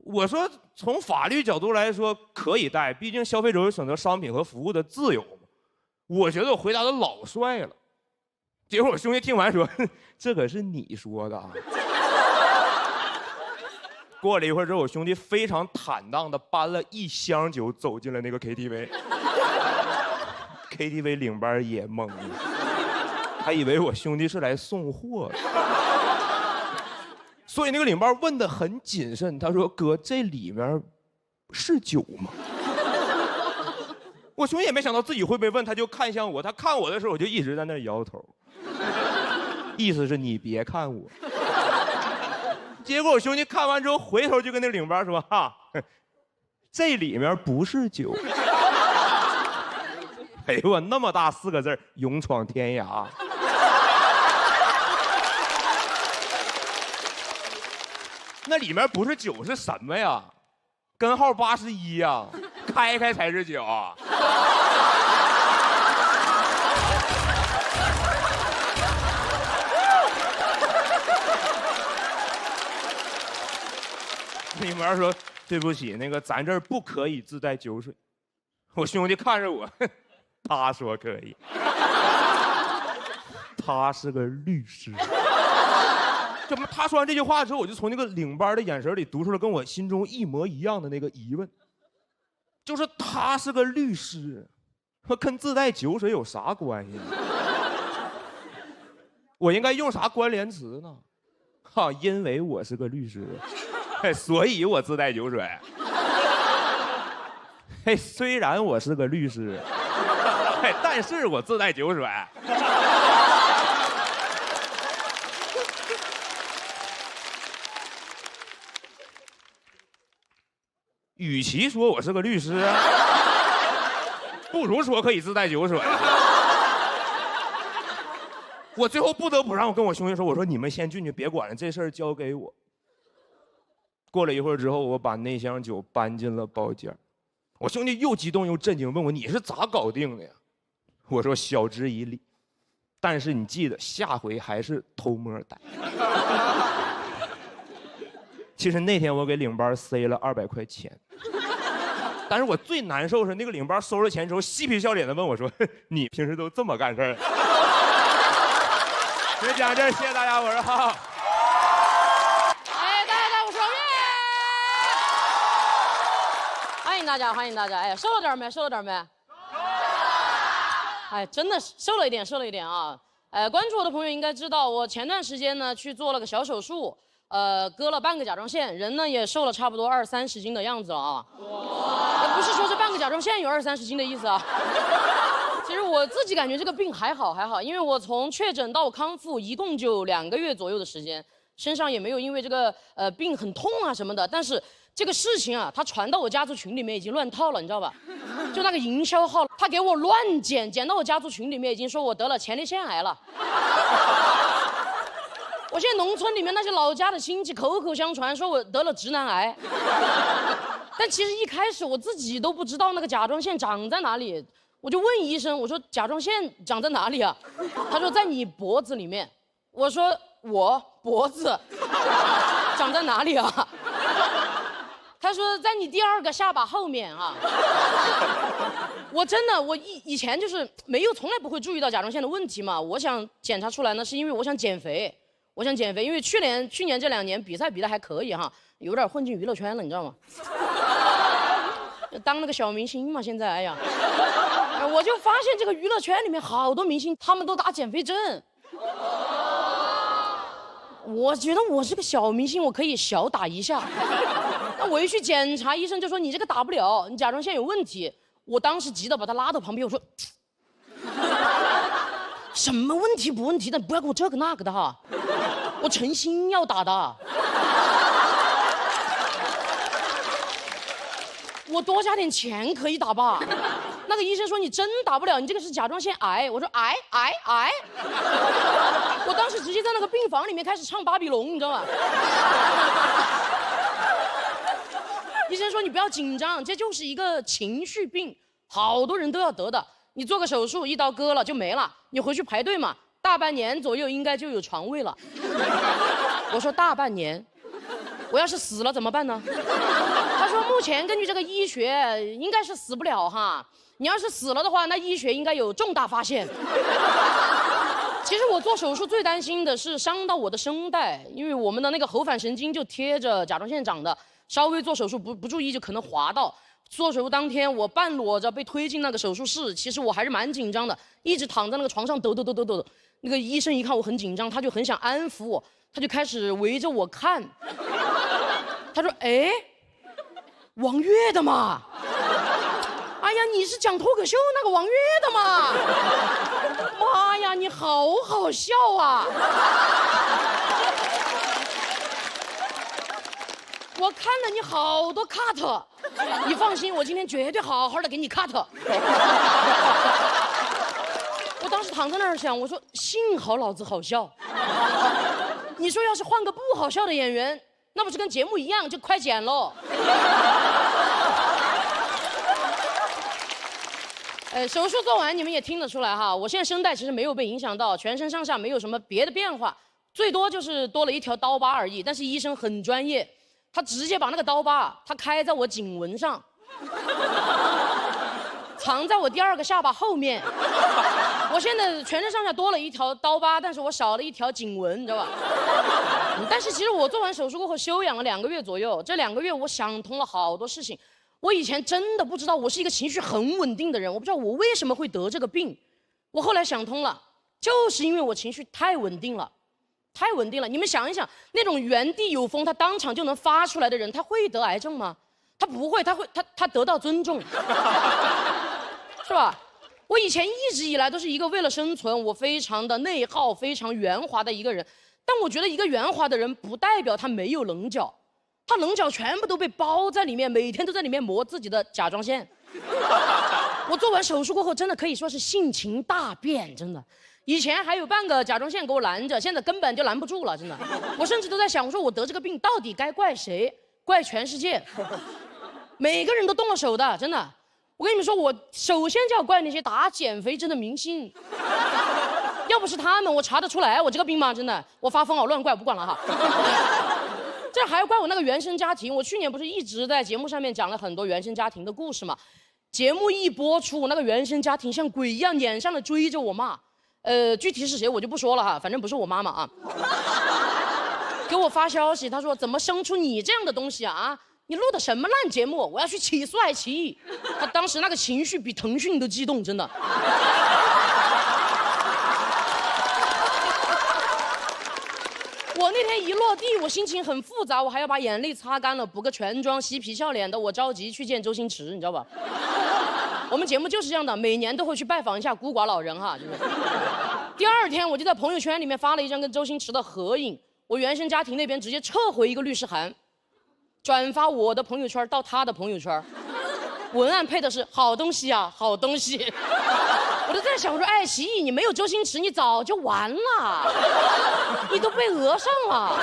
我说从法律角度来说可以带，毕竟消费者有选择商品和服务的自由嘛。我觉得我回答的老帅了，结果我兄弟听完说：“这可是你说的啊。”过了一会儿之后，我兄弟非常坦荡的搬了1箱酒走进了那个 KTV。KTV 领班也懵了，还以为我兄弟是来送货的。所以那个领班问得很谨慎，他说：“哥，这里面是酒吗？”我兄弟也没想到自己会被问，他就看向我，他看我的时候，我就一直在那摇头，意思是你别看我。结果我兄弟看完之后，回头就跟那领班说：“哈，这里面不是酒。”哎呦我那么大4个字，勇闯天涯。那里面不是酒是什么呀？根号81呀，开开才是酒。领班说：“对不起，那个咱这儿不可以自带酒水。”我兄弟看着我，他说可以。他是个律师。怎么？他说完这句话之后，我就从那个领班的眼神里读出了跟我心中一模一样的那个疑问，就是他是个律师，跟自带酒水有啥关系？我应该用啥关联词呢？哈，因为我是个律师，所以我自带酒水。嘿，虽然我是个律师，但是我自带酒水。与其说我是个律师，不如说可以自带酒水。我最后不得不让我跟我兄弟说：“我说你们先进去，别管了，这事儿交给我。”过了一会儿之后，我把那箱酒搬进了包间。我兄弟又激动又震惊，问我：“你是咋搞定的呀？”我说：“晓之以理，但是你记得下回还是偷摸带。”其实那天我给领班塞了200块钱，但是我最难受是那个领班收了钱之后，嬉皮笑脸的问我说：“你平时都这么干事儿？”就讲这，谢谢大家，我是浩浩。哎，大家在我双面，欢迎大家，欢迎大家。哎，瘦了点没？瘦了点没？哎，真的是瘦了一点，瘦了一点啊。关注我的朋友应该知道，我前段时间呢去做了个小手术，割了半个甲状腺，人呢也瘦了差不多20-30斤的样子了啊。不是说这半个甲状腺有20-30斤的意思啊。其实我自己感觉这个病还好，因为我从确诊到康复一共就2个月左右的时间，身上也没有因为这个病很痛啊什么的。但是这个事情啊，它传到我家族群里面已经乱套了，你知道吧？就那个营销号，他给我乱剪到我家族群里面已经说我得了前列腺癌了。我现在农村里面那些老家的亲戚口口相传说我得了直男癌，但其实一开始我自己都不知道那个甲状腺长在哪里。我就问医生，我说甲状腺长在哪里啊？他说在你脖子里面。我说我脖子长在哪里啊？他说在你第2个下巴后面啊。我真的，我以前就是从来不会注意到甲状腺的问题嘛。我想检查出来呢，是因为我想减肥，因为去年这2年比赛比得还可以哈，有点混进娱乐圈了，你知道吗？当那个小明星嘛，现在哎呀。我就发现这个娱乐圈里面好多明星，他们都打减肥针。我觉得我是个小明星，我可以小打一下。那我一去检查，医生就说你这个打不了，你甲状腺有问题。我当时急得把他拉到旁边，我说什么问题不问题的，不要给我这个那个的哈，我诚心要打的。我多加点钱可以打吧？那个医生说你真打不了，你这个是甲状腺癌。我说癌。我当时直接在那个病房里面开始唱《巴比龙》，你知道吗？医生说你不要紧张，这就是一个情绪病，好多人都要得的。你做个手术，一刀割了就没了，你回去排队嘛，大半年左右应该就有床位了。我说大半年，我要是死了怎么办呢？他说目前根据这个医学应该是死不了哈，你要是死了的话，那医学应该有重大发现。其实我做手术最担心的是伤到我的声带，因为我们的那个喉返神经就贴着甲状腺长的，稍微做手术不注意就可能滑到。做手术当天我半裸着被推进那个手术室，其实我还是蛮紧张的，一直躺在那个床上抖。那个医生一看我很紧张，他就很想安抚我，他就开始围着我看。他说哎，王悦的嘛，哎呀，你是讲脱口秀那个王悦的嘛？妈呀，你好好笑啊！我看了你好多 cut， 你放心，我今天绝对好好的给你 cut。我当时躺在那儿想，我说幸好老子好笑。你说要是换个不好笑的演员，那不是跟节目一样就快剪喽？手术做完你们也听得出来哈，我现在声带其实没有被影响到，全身上下没有什么别的变化，最多就是多了一条刀疤而已。但是医生很专业，他直接把那个刀疤他开在我颈纹上，藏在我第2个下巴后面。我现在全身上下多了一条刀疤，但是我少了一条颈纹，你知道吧？但是其实我做完手术过后休养了2个月左右，这2个月我想通了好多事情。我以前真的不知道我是一个情绪很稳定的人，我不知道我为什么会得这个病。我后来想通了，就是因为我情绪太稳定了。你们想一想，那种原地有风他当场就能发出来的人，他会得癌症吗？他不会，他得到尊重，是吧？我以前一直以来都是一个为了生存，我非常的内耗、非常圆滑的一个人。但我觉得一个圆滑的人不代表他没有棱角。他棱角全部都被包在里面，每天都在里面磨自己的甲状腺。我做完手术过后，真的可以说是性情大变，真的。以前还有半个甲状腺给我拦着，现在根本就拦不住了，真的。我甚至都在想，我说我得这个病到底该怪谁？怪全世界？每个人都动了手的，真的。我跟你们说，我首先就要怪那些打减肥针的明星。要不是他们，我查得出来我这个病吗？真的，我发疯了，乱怪我不管了哈。这还要怪我那个原生家庭。我去年不是一直在节目上面讲了很多原生家庭的故事嘛？节目一播出，我那个原生家庭像鬼一样撵上了追着我骂。具体是谁我就不说了哈，反正不是我妈妈啊。给我发消息，他说怎么生出你这样的东西啊？你录的什么烂节目？我要去起诉爱奇艺。他当时那个情绪比腾讯都激动，真的。那天一落地，我心情很复杂，我还要把眼泪擦干了，补个全妆，嬉皮笑脸的，我着急去见周星驰，你知道吧？我们节目就是这样的，每年都会去拜访一下孤寡老人哈。就是第二天，我就在朋友圈里面发了一张跟周星驰的合影，我原生家庭那边直接撤回一个律师函，转发我的朋友圈到他的朋友圈，文案配的是好东西啊，好东西。我就在想，我说爱奇艺，你没有周星驰，你早就完了，你都被讹上了。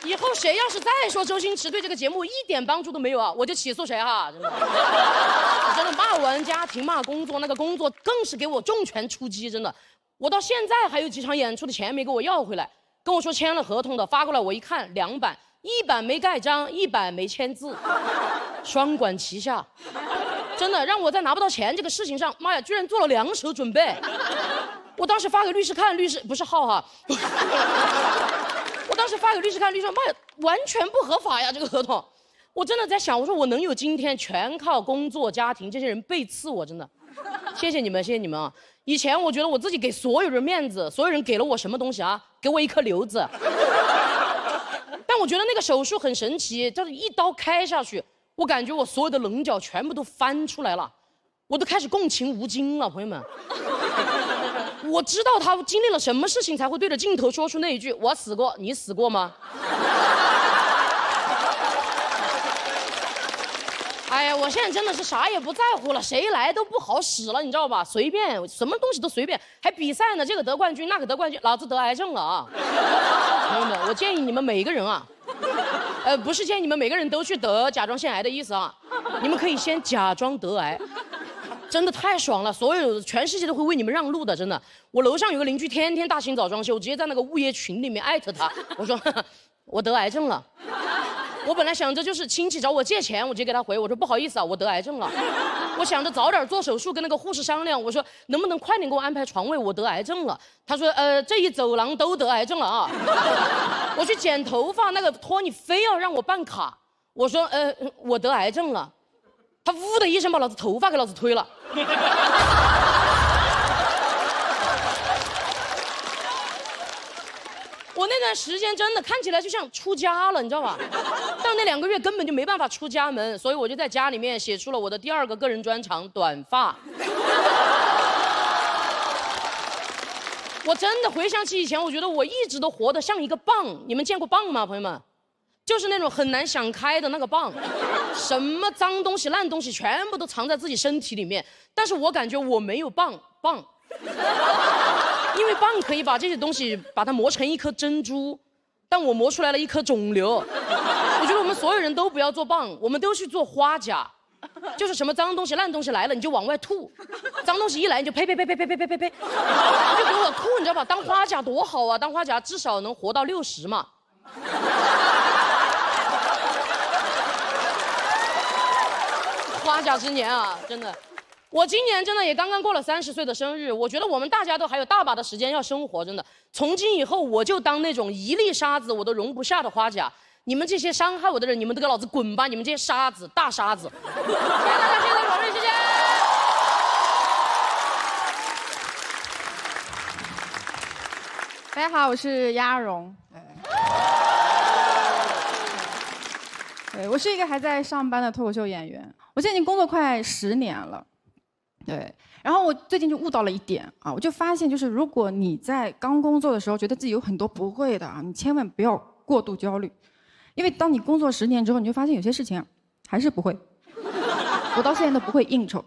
以后谁要是再说周星驰对这个节目一点帮助都没有啊，我就起诉谁哈！真的，我真的骂完家庭骂工作，那个工作更是给我重拳出击，真的。我到现在还有几场演出的钱没给我要回来，跟我说签了合同的，发过来我一看2版，1版没盖章，1版没签字，双管齐下，真的让我在拿不到钱这个事情上，妈呀，居然做了2手准备。我当时发给律师看，律师不是号哈。我当时发给律师看，律师说：“妈呀，完全不合法呀，这个合同。”我真的在想，我说我能有今天，全靠工作、家庭这些人背刺我，真的。谢谢你们，谢谢你们啊！以前我觉得我自己给所有人面子，所有人给了我什么东西啊？给我一颗瘤子。但我觉得那个手术很神奇，就是一刀开下去，我感觉我所有的棱角全部都翻出来了，我都开始共情吴京了，朋友们。我知道他经历了什么事情才会对着镜头说出那一句“我死过，你死过吗？”哎呀，我现在真的是啥也不在乎了，谁来都不好使了，你知道吧？随便，什么东西都随便，还比赛呢，这个得冠军，那个得冠军，老子得癌症了啊！朋友们，我建议你们每一个人啊，不是建议你们每个人都去得甲状腺癌的意思啊，你们可以先假装得癌。真的太爽了，所有全世界都会为你们让路的，真的。我楼上有个邻居，天天大清早装修，直接在那个物业群里面艾特他，我说呵呵我得癌症了。我本来想着就是亲戚找我借钱，我直接给他回，我说不好意思啊，我得癌症了。我想着早点做手术，跟那个护士商量，我说能不能快点给我安排床位，我得癌症了。他说这一走廊都得癌症了啊。我去剪头发，那个托尼非要让我办卡，我说我得癌症了。他呜的一声把老子头发给老子推了。我那段时间真的看起来就像出家了，你知道吧？但那2个月根本就没办法出家门，所以我就在家里面写出了我的第2个个人专长——短发。我真的回想起以前，我觉得我一直都活得像一个蚌。你们见过蚌吗，朋友们？就是那种很难想开的那个蚌，什么脏东西、烂东西全部都藏在自己身体里面。但是我感觉我没有蚌，因为蚌可以把这些东西把它磨成一颗珍珠，但我磨出来了一颗肿瘤。我觉得我们所有人都不要做蚌，我们都去做花甲，就是什么脏东西、烂东西来了你就往外吐，脏东西一来你就呸，你就给我吐，你知道吧？当花甲多好啊！当花甲至少能活到60嘛。花甲之年啊，真的，我今年真的也刚刚过了30岁的生日，我觉得我们大家都还有大把的时间要生活，真的。从今以后，我就当那种一粒沙子我都容不下的花甲，你们这些伤害我的人，你们都给老子滚吧！你们这些沙子，大沙子。谢谢大家，谢谢大家，谢谢。大家好，我是鸭蓉。对，我是一个还在上班的脱口秀演员，我现在已经工作快10年了。对，然后我最近就悟到了一点啊，我就发现就是如果你在刚工作的时候觉得自己有很多不会的啊，你千万不要过度焦虑，因为当你工作10年之后，你就发现有些事情还是不会。我到现在都不会应酬。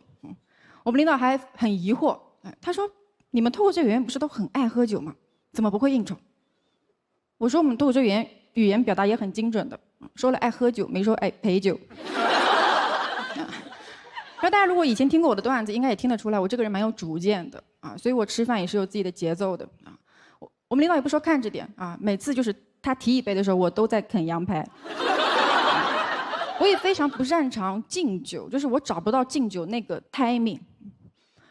我们领导还很疑惑，他说：“你们脱口秀演员不是都很爱喝酒吗？怎么不会应酬？”我说：“我们脱口秀演员语言表达也很精准的，说了爱喝酒，没说爱陪酒。”然后大家如果以前听过我的段子，应该也听得出来，我这个人蛮有主见的啊，所以我吃饭也是有自己的节奏的啊。我们领导也不说看着点啊，每次就是他提一杯的时候，我都在啃羊排。我也非常不擅长敬酒，就是我找不到敬酒那个 timing，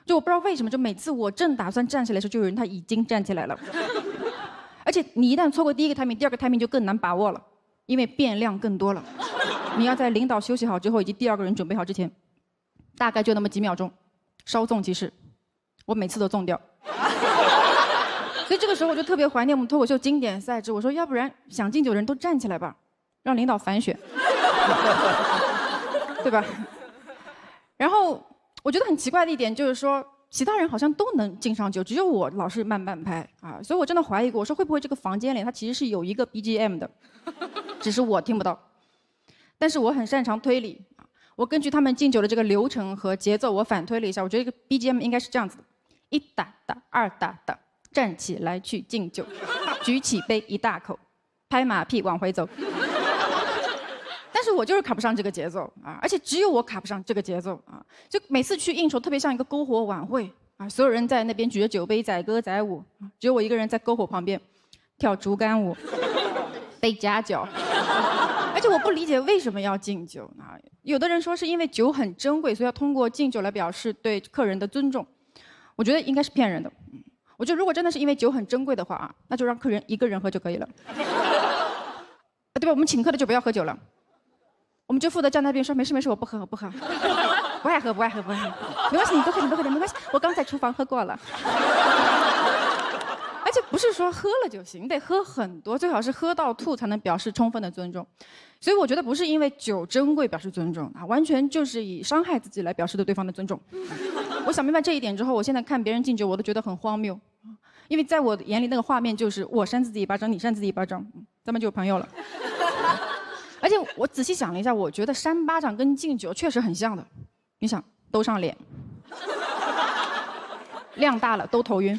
就我不知道为什么，就每次我正打算站起来的时候，就有人他已经站起来了。而且你一旦错过第1个 timing， 第2个 timing 就更难把握了，因为变量更多了。你要在领导休息好之后，以及第2个人准备好之前，大概就那么几秒钟，稍纵即逝。我每次都纵掉。所以这个时候我就特别怀念我们脱口秀经典赛制。我说，要不然想敬酒的人都站起来吧，让领导反选，对吧？然后我觉得很奇怪的一点就是说，其他人好像都能敬上酒，只有我老是慢半拍啊。所以我真的怀疑过，我说会不会这个房间里它其实是有一个 BGM 的，只是我听不到。但是我很擅长推理，我根据他们敬酒的这个流程和节奏，我反推了一下，我觉得这个 BGM 应该是这样子的：1打打2打打，站起来去敬酒，举起杯一大口，拍马屁往回走。但是我就是卡不上这个节奏啊，而且只有我卡不上这个节奏啊！就每次去应酬，特别像一个篝火晚会啊，所有人在那边举着酒杯载歌载舞，只有我一个人在篝火旁边跳竹竿舞，被夹脚。而且我不理解为什么要敬酒啊？有的人说是因为酒很珍贵，所以要通过敬酒来表示对客人的尊重。我觉得应该是骗人的。我觉得如果真的是因为酒很珍贵的话啊，那就让客人一个人喝就可以了。对吧？我们请客的就不要喝酒了。我们就负责站那边说没事没事，我不喝我不喝，不爱喝不爱喝不爱喝，没关系你多喝点多喝点没关系，我刚在厨房喝过了。而且不是说喝了就行，得喝很多，最好是喝到吐才能表示充分的尊重。所以我觉得不是因为酒珍贵表示尊重啊，完全就是以伤害自己来表示对对方的尊重。我想明白这一点之后，我现在看别人敬酒我都觉得很荒谬，因为在我眼里那个画面就是我扇自己一巴掌，你扇自己一巴掌，咱们就有朋友了。而且我仔细想了一下，我觉得扇巴掌跟敬酒确实很像的。你想，都上脸，量大了都头晕。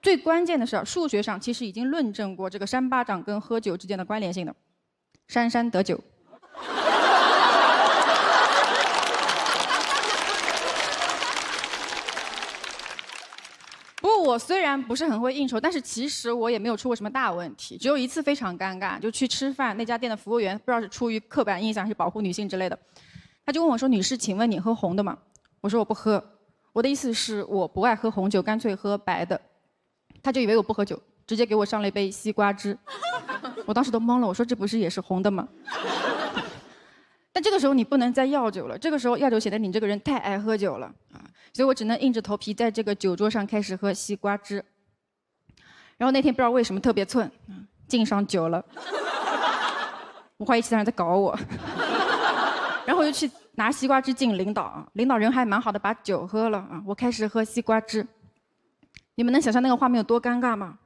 最关键的是，数学上其实已经论证过这个扇巴掌跟喝酒之间的关联性的，扇扇得酒。不过我虽然不是很会应酬，但是其实我也没有出过什么大问题，只有一次非常尴尬，就去吃饭，那家店的服务员不知道是出于刻板印象还是保护女性之类的，他就问我说：“女士，请问你喝红的吗？”我说：“我不喝。”我的意思是我不爱喝红酒，干脆喝白的。他就以为我不喝酒，直接给我上了一杯西瓜汁。我当时都懵了，我说：“这不是也是红的吗？”但这个时候你不能再要酒了，这个时候要酒显得你这个人太爱喝酒了啊，所以我只能硬着头皮在这个酒桌上开始喝西瓜汁。然后那天不知道为什么特别寸，敬上酒了，我怀疑其他人在搞我，然后我就去拿西瓜汁敬领导，领导人还蛮好的，把酒喝了啊，我开始喝西瓜汁。你们能想象那个画面有多尴尬吗？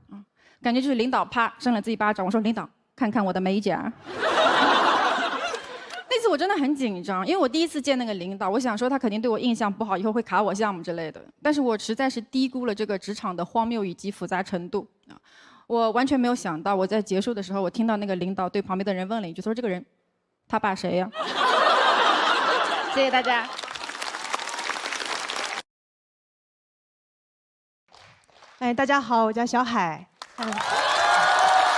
感觉就是领导啪扇了自己巴掌，我说领导看看我的美甲。那次我真的很紧张，因为我第一次见那个领导，我想说他肯定对我印象不好，以后会卡我项目之类的。但是我实在是低估了这个职场的荒谬以及复杂程度啊！我完全没有想到，我在结束的时候，我听到那个领导对旁边的人问了一句，他说：“这个人，他爸谁呀？”谢谢大家。哎，大家好，我叫小海。谢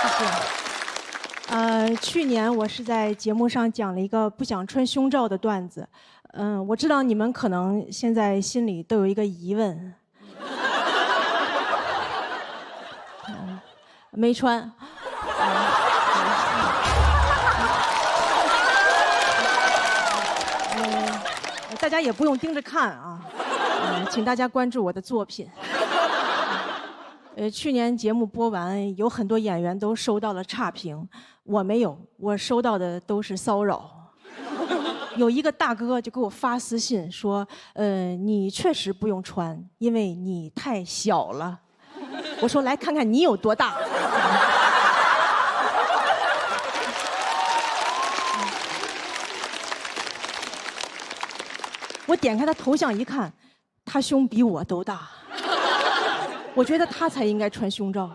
谢。去年我是在节目上讲了一个不想穿胸罩的段子。我知道你们可能现在心里都有一个疑问。没穿。大家也不用盯着看啊。请大家关注我的作品。去年节目播完，有很多演员都收到了差评，我没有，我收到的都是骚扰。有一个大哥就给我发私信说：“你确实不用穿，因为你太小了。”我说：“来看看你有多大。”我点开他头像一看，他胸比我都大。我觉得他才应该穿胸罩。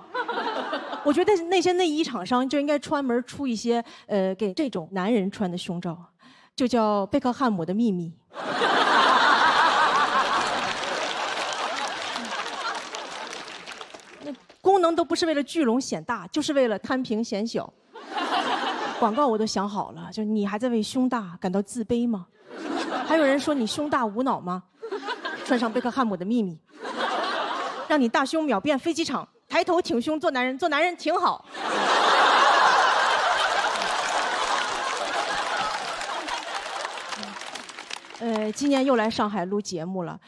我觉得那些内衣厂商就应该专门出一些给这种男人穿的胸罩，就叫贝克汉姆的秘密。那功能都不是为了聚拢显大，就是为了摊平显小。广告我都想好了，就你还在为胸大感到自卑吗？还有人说你胸大无脑吗？穿上贝克汉姆的秘密。让你大胸秒变飞机场，抬头挺胸做男人，做男人挺好。今年又来上海录节目了。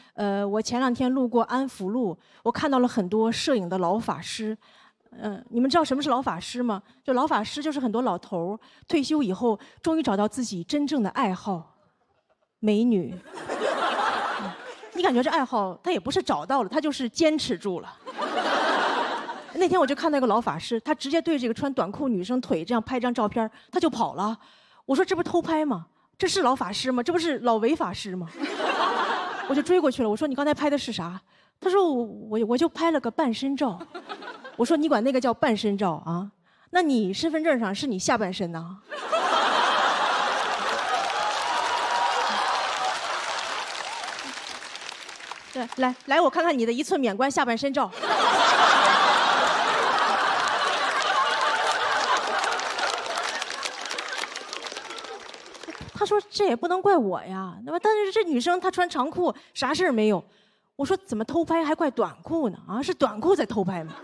我前2天路过安福路，我看到了很多摄影的老法师。你们知道什么是老法师吗？就老法师就是很多老头儿退休以后，终于找到自己真正的爱好，美女。你感觉这爱好他也不是找到了，他就是坚持住了。那天我就看到一个老法师，他直接对这个穿短裤女生腿这样拍张照片，他就跑了。我说这不是偷拍吗？这是老法师吗？这不是老违法师吗？我就追过去了，我说你刚才拍的是啥？他说我就拍了个半身照。我说你管那个叫半身照啊？那你身份证上是你下半身呐？对，来，我看看你的1寸免冠下半身照。他说这也不能怪我呀，那么但是这女生她穿长裤啥事儿没有。我说怎么偷拍还怪短裤呢？啊，是短裤在偷拍吗？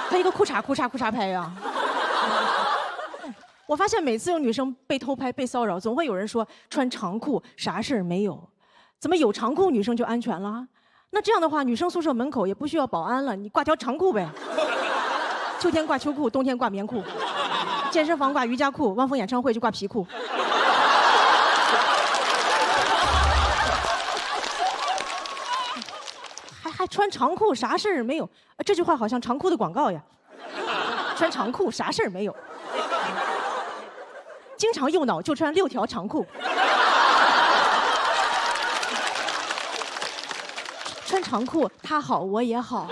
他一个裤衩拍呀。我发现每次有女生被偷拍、被骚扰，总会有人说穿长裤啥事儿没有，怎么有长裤女生就安全了？那这样的话，女生宿舍门口也不需要保安了，你挂条长裤呗。秋天挂秋裤，冬天挂棉裤，健身房挂瑜伽裤，汪峰演唱会就挂皮裤。还穿长裤啥事儿没有？这句话好像长裤的广告呀。穿长裤啥事儿没有？经常用脑就穿6条长裤。穿长裤他好我也好，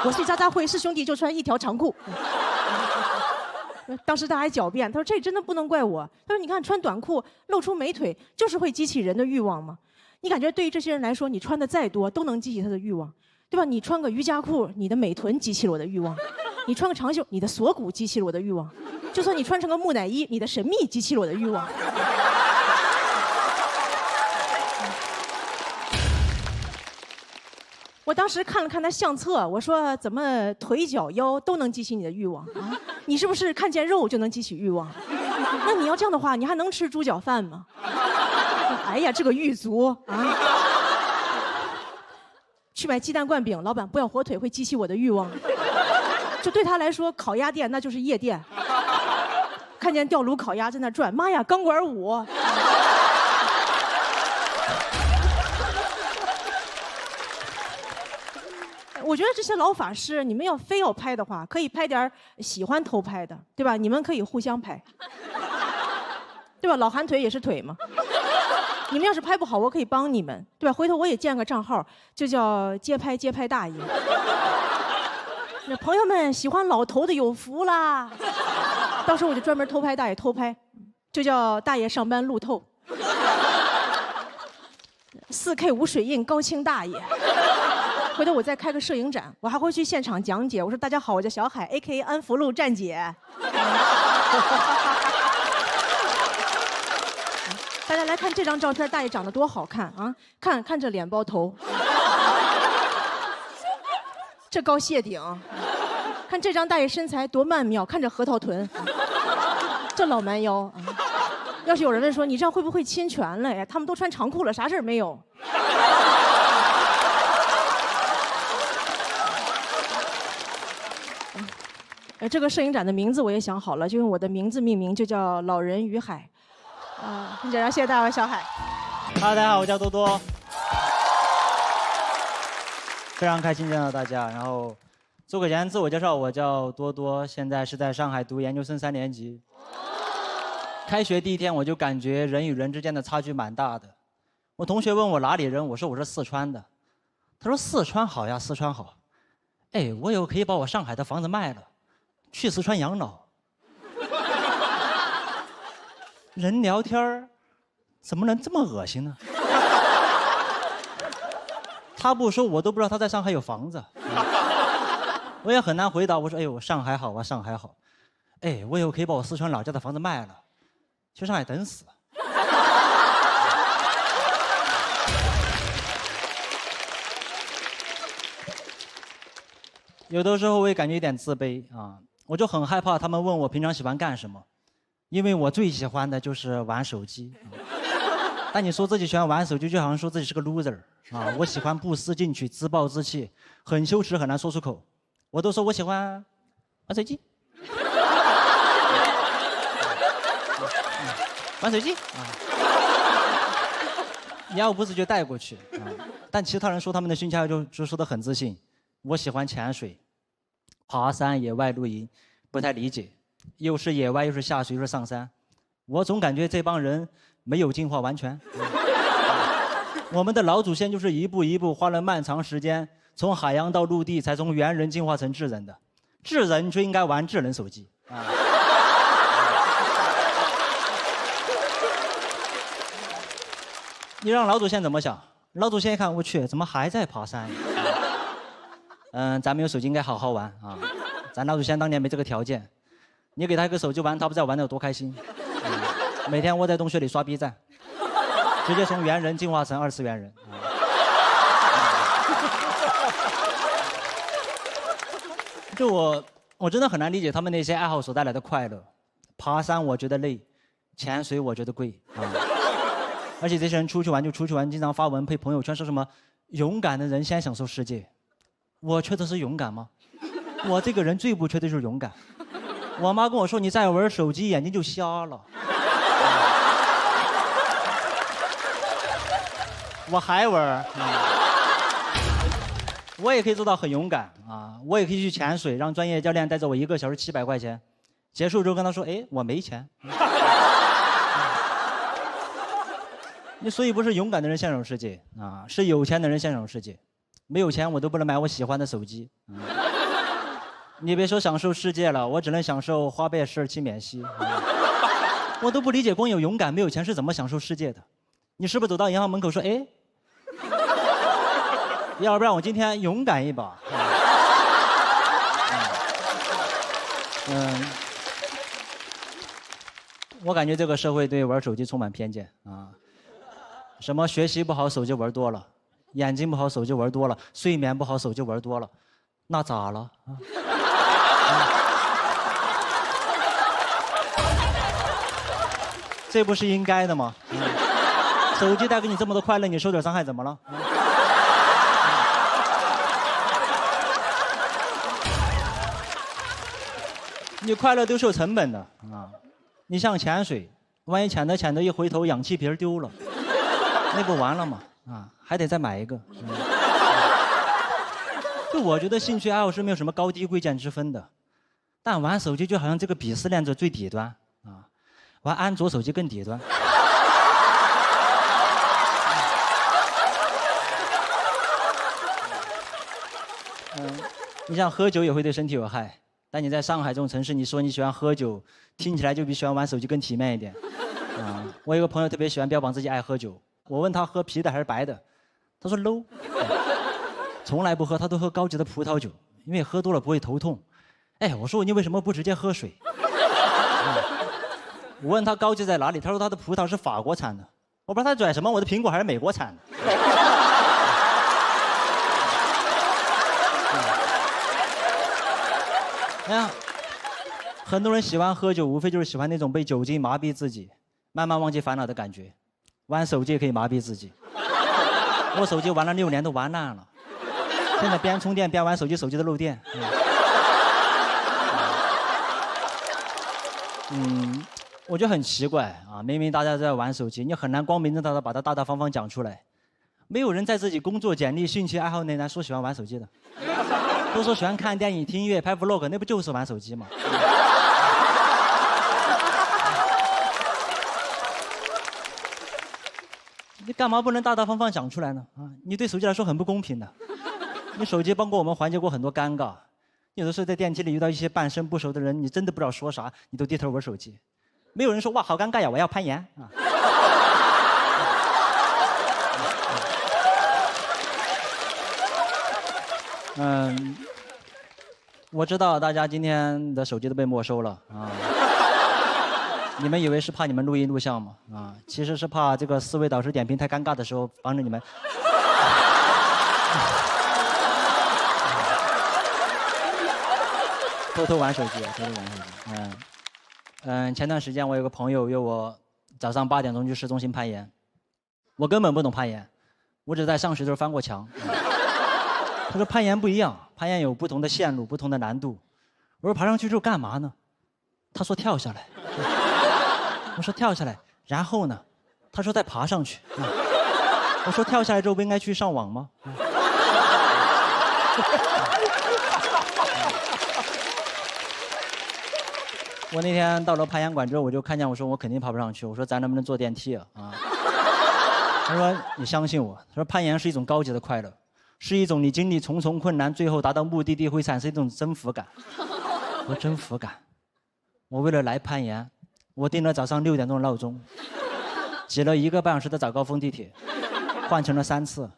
我去渣渣会是兄弟就穿1条长裤。当时他还狡辩，他说这真的不能怪我。他说你看穿短裤露出美腿，就是会激起人的欲望吗？你感觉对于这些人来说，你穿的再多都能激起他的欲望，对吧？你穿个瑜伽裤，你的美臀激起了我的欲望；你穿个长袖，你的锁骨激起了我的欲望；就算你穿成个木乃伊，你的神秘激起了我的欲望。我当时看了看他相册，我说怎么腿脚腰都能激起你的欲望啊？你是不是看见肉就能激起欲望？那你要这样的话，你还能吃猪脚饭吗？哎呀，这个狱卒啊！去买鸡蛋灌饼，老板不要火腿，会激起我的欲望。就对他来说，烤鸭店那就是夜店。看见吊炉烤鸭在那转，妈呀，钢管舞！我觉得这些老法师，你们要非要拍的话，可以拍点喜欢偷拍的，对吧？你们可以互相拍，对吧？老韩腿也是腿嘛。你们要是拍不好，我可以帮你们，对吧？回头我也建个账号，就叫街拍大爷。那朋友们喜欢老头的有福啦，到时候我就专门偷拍大爷偷拍，就叫大爷上班路透。4K 无水印高清大爷。回头我再开个摄影展，我还会去现场讲解。我说大家好，我叫小海 ，AKA 安福路站姐。大家来看这张照片，大爷长得多好看啊！看这脸包头，这高谢顶，看这张大爷身材多曼妙，看这核桃臀，这老蛮腰啊！要是有人问说你这样会不会侵权了呀？他们都穿长裤了，啥事儿没有。这个摄影展的名字我也想好了，就用我的名字命名，就叫老人与海。谢谢大家，小海。大家好，我叫多多，非常开心见到大家。然后做个简单自我介绍，我叫多多，现在是在上海读研究生3年级。开学第1天我就感觉人与人之间的差距蛮大的。我同学问我哪里人，我说我是四川的。他说四川好呀，四川好。哎，我以后可以把我上海的房子卖了，去四川养老。人聊天怎么能这么恶心呢？他不说，我都不知道他在上海有房子。我也很难回答。我说：“哎呦，上海好啊，上海好。哎，我以后可以把我四川老家的房子卖了，去上海等死。”有的时候我也感觉有点自卑啊，我就很害怕他们问我平常喜欢干什么。因为我最喜欢的就是玩手机，但你说自己喜欢玩手机，就好像说自己是个 loser 啊！我喜欢不思进取、自暴自弃，很羞耻，很难说出口。我都说我喜欢玩手机，玩手机啊！你要不自觉带过去啊！但其他人说他们的兴趣爱好就说得很自信。我喜欢潜水、爬山、野外露营，不太理解，又是野外又是下水又是上山，我总感觉这帮人没有进化完全。我们的老祖先就是一步一步花了漫长时间，从海洋到陆地，才从猿人进化成智人的。智人就应该玩智能手机啊！你让老祖先怎么想？老祖先一看，我去，怎么还在爬山呀？咱们有手机应该好好玩啊！咱老祖先当年没这个条件，你给他一个手机玩，他不知道玩得有多开心。每天窝在洞穴里刷 B 站，直接从猿人进化成2次元人。就我真的很难理解他们那些爱好所带来的快乐。爬山我觉得累，潜水我觉得贵啊。而且这些人出去玩就出去玩，经常发文配朋友圈说什么勇敢的人先享受世界。我缺的是勇敢吗？我这个人最不缺的就是勇敢。我妈跟我说，你再玩手机眼睛就瞎了。我还玩，我也可以做到很勇敢啊！我也可以去潜水，让专业教练带着我1个小时700块钱，结束之后跟他说：“哎，我没钱。”你所以不是勇敢的人先享受世界啊，是有钱的人先享受世界。没有钱我都不能买我喜欢的手机。你别说享受世界了，我只能享受花呗12期免息。我都不理解，光有勇敢没有钱是怎么享受世界的？你是不是走到银行门口说：“哎，要不然我今天勇敢一把？”我感觉这个社会对玩手机充满偏见啊。什么学习不好手机玩多了，眼睛不好手机玩多了，睡眠不好手机玩多了，那咋了啊？这不是应该的吗？手机带给你这么多快乐，你受点伤害怎么了？你快乐都是有成本的啊！你像潜水，万一潜着一回头氧气瓶丢了，那不完了吗？啊，还得再买一个。就我觉得兴趣爱好是没有什么高低贵贱之分的，但玩手机就好像这个鄙视链的最底端啊，玩安卓手机更底端。你像喝酒也会对身体有害，但你在上海这种城市，你说你喜欢喝酒，听起来就比喜欢玩手机更体面一点。我有个朋友特别喜欢标榜自己爱喝酒，我问他喝啤的还是白的，他说 low，从来不喝，他都喝高级的葡萄酒，因为喝多了不会头痛。哎，我说你为什么不直接喝水？我问他高级在哪里，他说他的葡萄是法国产的。我不知道他拽什么，我的苹果还是美国产的。哎呀，很多人喜欢喝酒，无非就是喜欢那种被酒精麻痹自己，慢慢忘记烦恼的感觉。玩手机也可以麻痹自己。我手机玩了6年都玩烂了，现在边充电边玩手机，手机都漏电。我觉得很奇怪啊，明明大家在玩手机，你很难光明正大的把它大大方方讲出来。没有人在自己工作简历、兴趣爱好内栏说喜欢玩手机的。都说喜欢看电影、听音乐、拍 vlog， 那不就是玩手机吗？你干嘛不能大大方方讲出来呢？啊，你对手机来说很不公平的。你手机帮过我们缓解过很多尴尬，有的时候在电梯里遇到一些半生不熟的人，你真的不知道说啥，你都低头玩手机。没有人说哇好尴尬呀，我要攀岩啊。我知道大家今天的手机都被没收了啊。你们以为是怕你们录音录像吗？啊，其实是怕这个思维导师点评太尴尬的时候，帮着你们。偷偷玩手机，偷偷玩手机。前段时间我有个朋友约我早上8点钟去市中心攀岩，我根本不懂攀岩，我只在上学时候翻过墙。他说攀岩不一样，攀岩有不同的线路、不同的难度。我说爬上去之后干嘛呢？他说跳下来。我说跳下来，然后呢？他说再爬上去。我说跳下来之后不应该去上网吗？我那天到了攀岩馆之后，我就看见我说我肯定爬不上去，我说咱能不能坐电梯啊？他说你相信我，他说攀岩是一种高级的快乐，是一种你经历重重困难，最后达到目的地会产生一种征服感。我说征服感，我为了来攀岩，我定了早上6点钟的闹钟，挤了1个半小时的早高峰地铁，换乘了3次，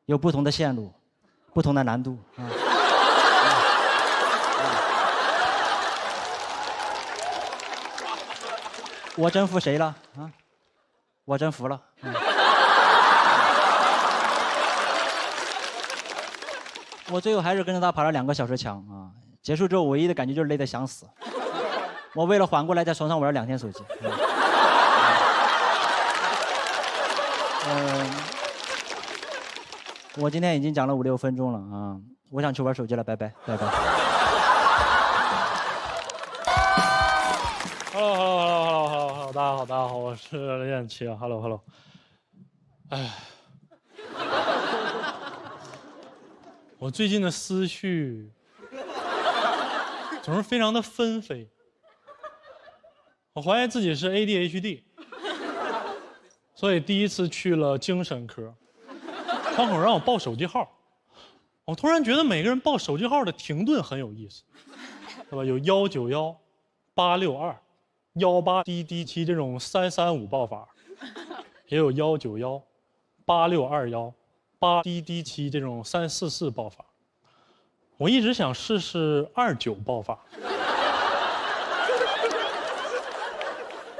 有不同的线路，不同的难度啊。我征服谁了啊？我征服了。我最后还是跟着他爬了2个小时墙啊！结束之后，唯一的感觉就是累得想死。我为了缓过来，在床上玩了2天手机。我今天已经讲了5、6分钟了啊！我想去玩手机了，拜拜，拜拜。Hello， 大家好，我是李彦奇啊 ，Hello。哎，我最近的思绪总是非常的纷飞，我怀疑自己是 ADHD， 所以第一次去了精神科，窗口让我报手机号，我突然觉得每个人报手机号的停顿很有意思，对吧？有191、862。18DD7这种335报法，也有191、8621、8DD7这种344报法。我一直想试试29报法。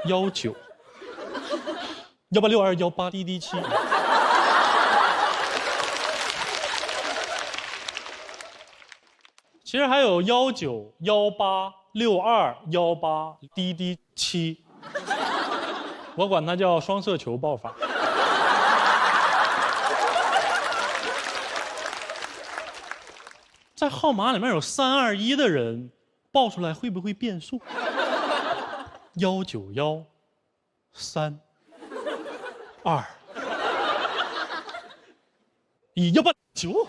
19、1862、18DD7。其实还有19、18、62、18DD7，我管它叫双色球报法。在号码里面有321的人，报出来会不会变数？191、3、2、189。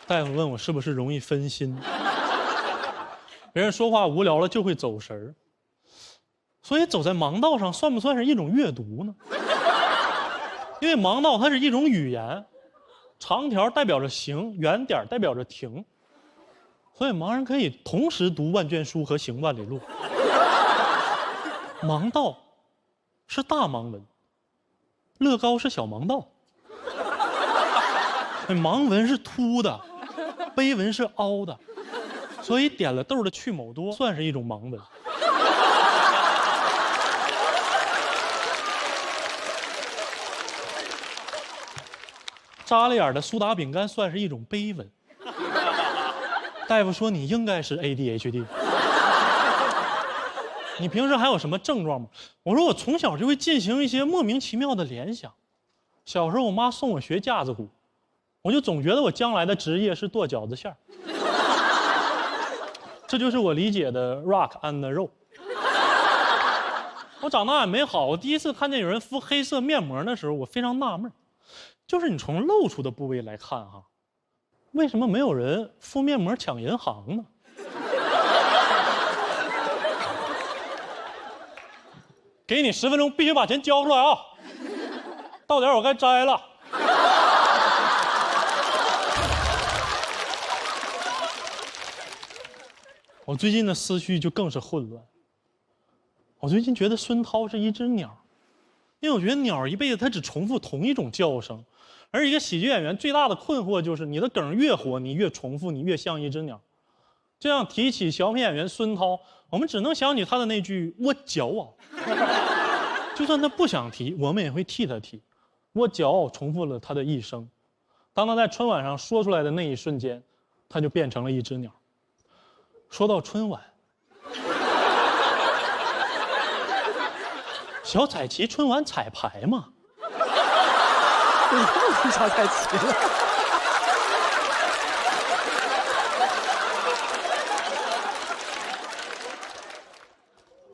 大夫问我是不是容易分心，别人说话无聊了就会走神儿，所以走在盲道上算不算是一种阅读呢？因为盲道它是一种语言，长条代表着行，圆点代表着停，所以盲人可以同时读万卷书和行万里路。盲道是大盲文，乐高是小盲道，盲文是凸的，碑文是凹的，所以点了豆的去某多算是一种盲文。扎了眼的苏打饼干算是一种碑文。大夫说你应该是 ADHD。你平时还有什么症状吗？我说我从小就会进行一些莫名其妙的联想。小时候我妈送我学架子鼓，我就总觉得我将来的职业是剁饺子馅儿。这就是我理解的 rock and roll。我长大也没好，我第一次看见有人敷黑色面膜的时候，我非常纳闷，就是你从露出的部位来看哈，为什么没有人敷面膜抢银行呢？给你10分钟，必须把钱交出来啊！到点我该摘了。我最近的思绪就更是混乱。我最近觉得孙涛是一只鸟，因为我觉得鸟一辈子它只重复同一种叫声，而一个喜剧演员最大的困惑就是你的梗越火，你越重复，你越像一只鸟。这样提起小品演员孙涛，我们只能想起他的那句“我骄傲”。就算他不想提，我们也会替他提。我骄傲重复了他的一生。当他在春晚上说出来的那一瞬间，他就变成了一只鸟。说到春晚，小彩旗春晚彩排嘛。你又问小彩旗了。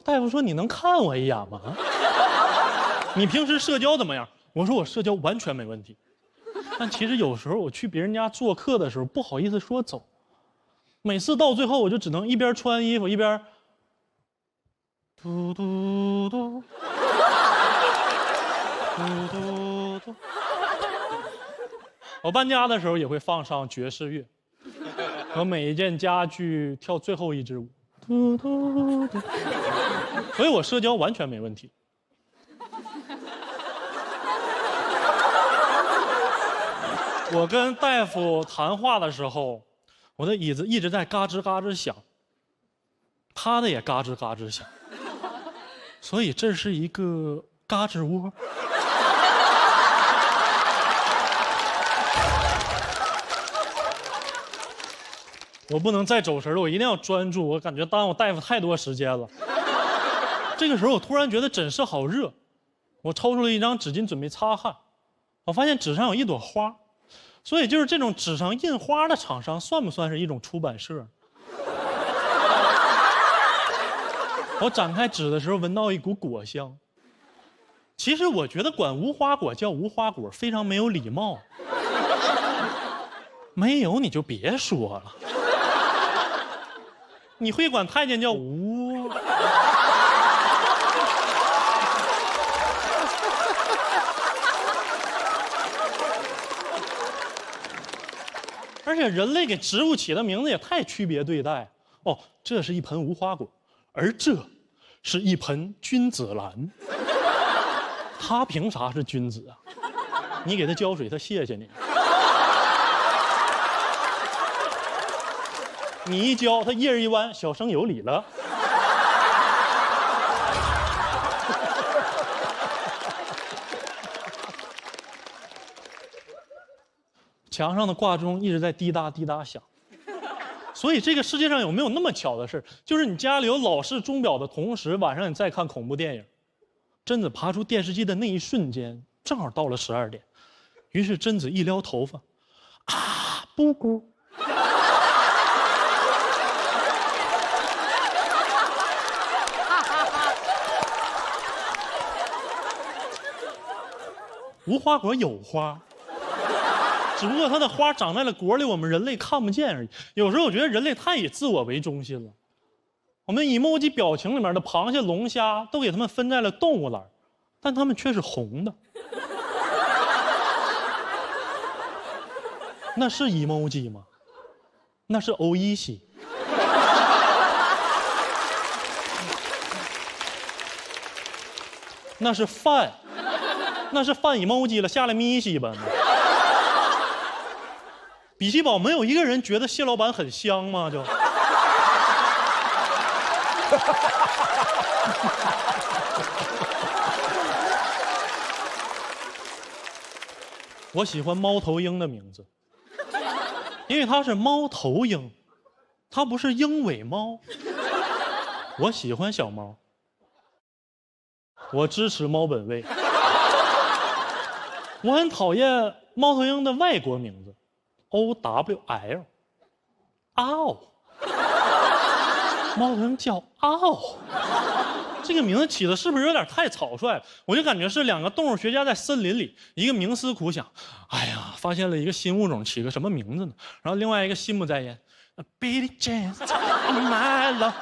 大夫说你能看我一眼吗？你平时社交怎么样？我说我社交完全没问题，但其实有时候我去别人家做客的时候不好意思说走，每次到最后我就只能一边穿衣服一边嘟嘟嘟嘟嘟嘟。我搬家的时候也会放上爵士乐，和每一件家具跳最后一支舞，嘟嘟嘟。所以我社交完全没问题。我跟大夫谈话的时候，我的椅子一直在嘎吱嘎吱响，他的也嘎吱嘎吱响，所以这是一个嘎吱窝。我不能再走神了，我一定要专注，我感觉耽误大夫太多时间了。这个时候我突然觉得诊室好热，我抽出了一张纸巾准备擦汗，我发现纸上有一朵花，所以就是这种纸上印花的厂商算不算是一种出版社？我展开纸的时候闻到一股果香。其实我觉得管无花果叫无花果非常没有礼貌。没有你就别说了。你会管太监叫无？而且人类给植物起的名字也太区别对待哦，这是一盆无花果，而这是一盆君子兰。他凭啥是君子啊？你给他浇水，他谢谢你。你一浇，他叶儿一弯，小生有礼了。墙上的挂钟一直在滴答滴答响，所以这个世界上有没有那么巧的事，就是你家里有老式钟表的同时，晚上你再看恐怖电影，贞子爬出电视机的那一瞬间，正好到了12点，于是贞子一撩头发，啊，布谷。无花果有花，只不过它的花长在了果里，我们人类看不见而已。有时候我觉得人类太以自我为中心了。我们emoji表情里面的螃蟹、龙虾都给它们分在了动物栏，但它们却是红的。那是 emoji 吗？那是欧一西。那是饭。那是饭 emoji 了，下来咪西吧。比奇堡没有一个人觉得蟹老板很香吗？就。我喜欢猫头鹰的名字，因为它是猫头鹰，它不是鹰尾猫。我喜欢小猫，我支持猫本位。我很讨厌猫头鹰的外国名字 ，OWL， 嗷，猫头鹰叫嗷，这个名字起的是不是有点太草率了？我就感觉是两个动物学家在森林里，一个冥思苦想，哎呀，发现了一个新物种，起个什么名字呢？然后另外一个心不在焉 ，Billy Jean，My love。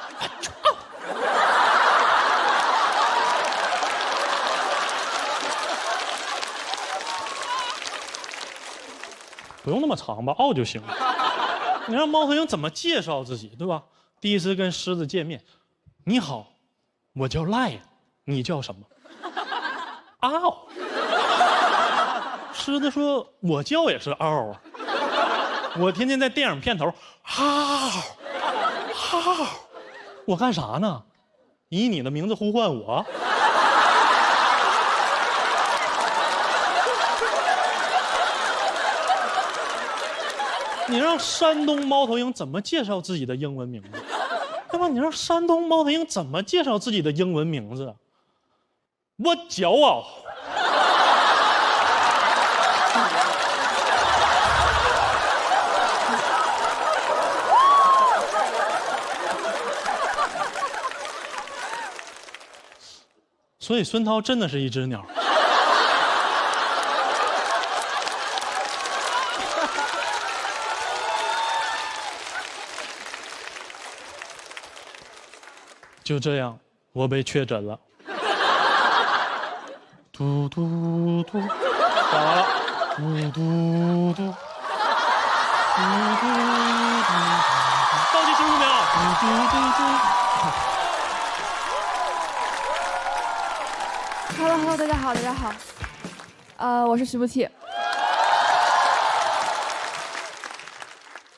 不用那么长吧，嗷就行了。你让猫头鹰怎么介绍自己，对吧？第一次跟狮子见面，你好，我叫赖，你叫什么？嗷。狮子说，我叫也是嗷啊。我天天在电影片头，嗷嗷，我干啥呢？以你的名字呼唤我。你让山东猫头鹰怎么介绍自己的英文名字？对吧？你让山东猫头鹰怎么介绍自己的英文名字？我骄傲。所以孙涛真的是一只鸟。就这样，我被确诊了。嘟嘟嘟，打完了。嘟嘟嘟，嘟嘟嘟，倒计时5秒。嘟嘟嘟嘟。Hello， 大家好，我是徐步气。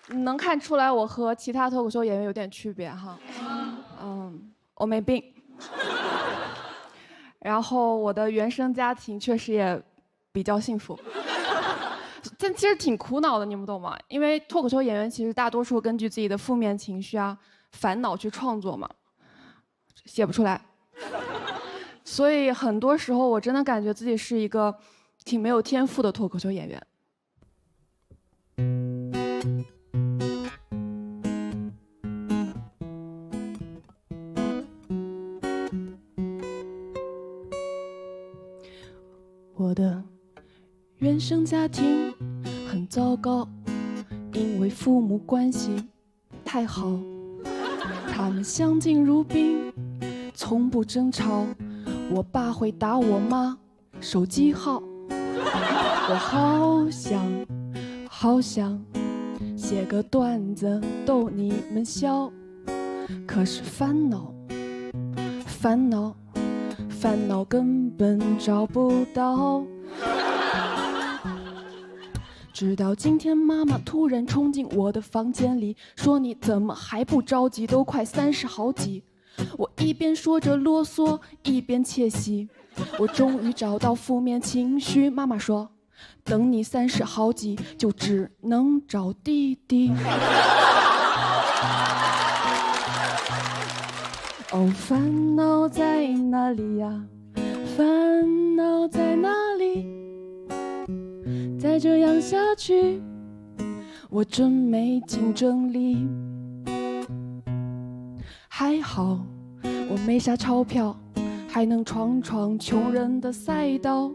能看出来我和其他脱口秀演员有点区别哈。我没病。然后我的原生家庭确实也比较幸福，但其实挺苦恼的，你们懂吗？因为脱口秀演员其实大多数根据自己的负面情绪啊、烦恼去创作嘛，写不出来。所以很多时候我真的感觉自己是一个挺没有天赋的脱口秀演员。我的原生家庭很糟糕，因为父母关系不太好，他们相敬如宾，从不争吵。我爸会打我妈手机号，我好想写个段子逗你们笑，可是烦恼根本找不到。直到今天，妈妈突然冲进我的房间里，说你怎么还不着急，都快30好几。我一边说着啰嗦，一边窃喜。我终于找到负面情绪，妈妈说等你30好几就只能找弟弟。哦，烦恼在哪里呀？烦恼在哪里？再这样下去，我真没竞争力。还好我没啥钞票，还能闯穷人的赛道。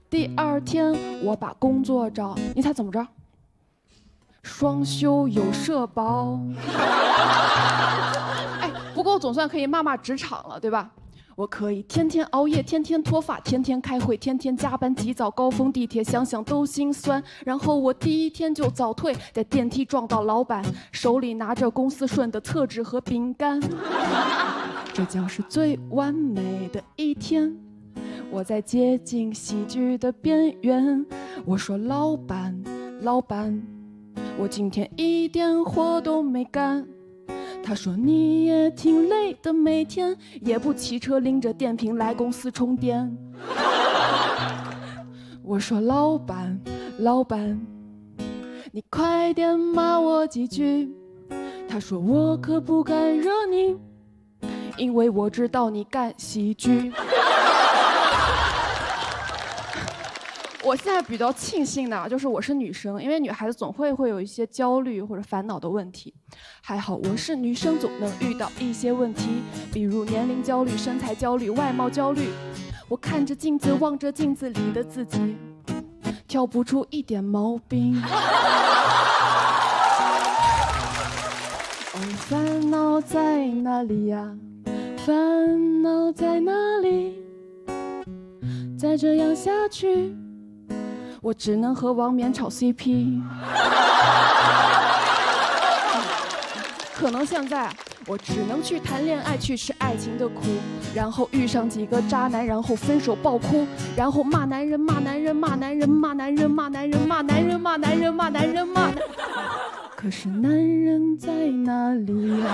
第2天我把工作找，你猜怎么着？双休有社保。哎，不过我总算可以骂职场了，对吧？我可以天天熬夜，天天脱发，天天开会，天天加班，急早高峰地铁，想想都心酸。然后我第1天就早退，在电梯撞到老板，手里拿着公司顺的厕纸和饼干。这将是最完美的一天。我在接近喜剧的边缘，我说老板，我今天一点活都没干。他说你也挺累的，每天也不骑车拎着电瓶来公司充电。我说老板，你快点骂我几句。他说我可不敢惹你，因为我知道你干喜剧。我现在比较庆幸的就是我是女生，因为女孩子总会有一些焦虑或者烦恼的问题。还好我是女生，总能遇到一些问题，比如年龄焦虑、身材焦虑、外貌焦虑。我看着镜子，望着镜子里的自己，挑不出一点毛病。哦，烦恼在哪里呀？烦恼在哪里？再这样下去，我只能和王冕炒 CP。可能现在我只能去谈恋爱，去吃爱情的苦，然后遇上几个渣男，然后分手爆哭，然后骂男人。可是男人在哪里呀？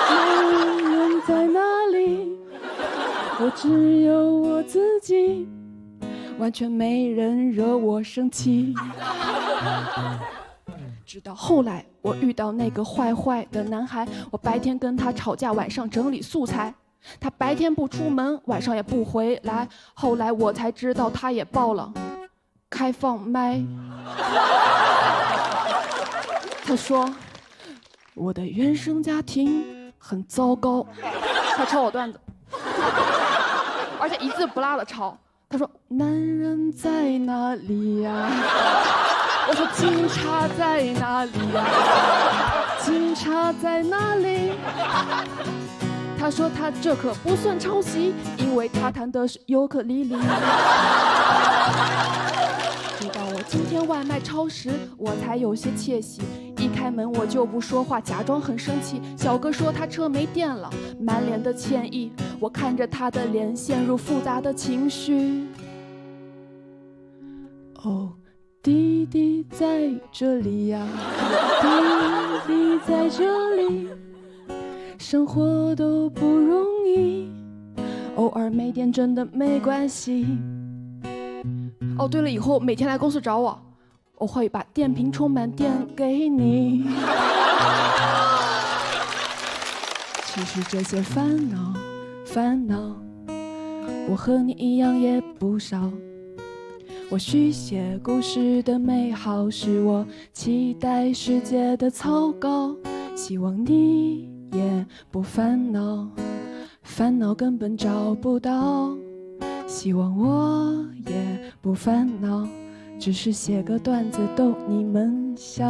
男人在哪里？我只有我自己，完全没人惹我生气。直到后来我遇到那个坏的男孩，我白天跟他吵架，晚上整理素材。他白天不出门，晚上也不回来。后来我才知道，他也报了开放麦。他说我的原生家庭很糟糕，他抄我段子，而且一字不落的抄。他说男人在哪里呀？我说警察在哪里呀？警察在哪里？他说他这可不算抄袭，因为他弹的是尤克里里。直到我今天外卖超时，我才有些窃喜。一开门我就不说话，假装很生气。小哥说他车没电了，满脸的歉意。我看着他的脸，陷入复杂的情绪。哦，弟弟在这里呀，弟弟在这里，生活都不容易，偶尔没电真的没关系。哦，对了，以后每天来公司找我，我会把电瓶充满电给你。其实这些烦恼，我和你一样也不少。我续写故事的美好，是我期待世界的草稿。希望你也不烦恼，烦恼根本找不到。希望我也不烦恼，只是写个段子逗你们笑。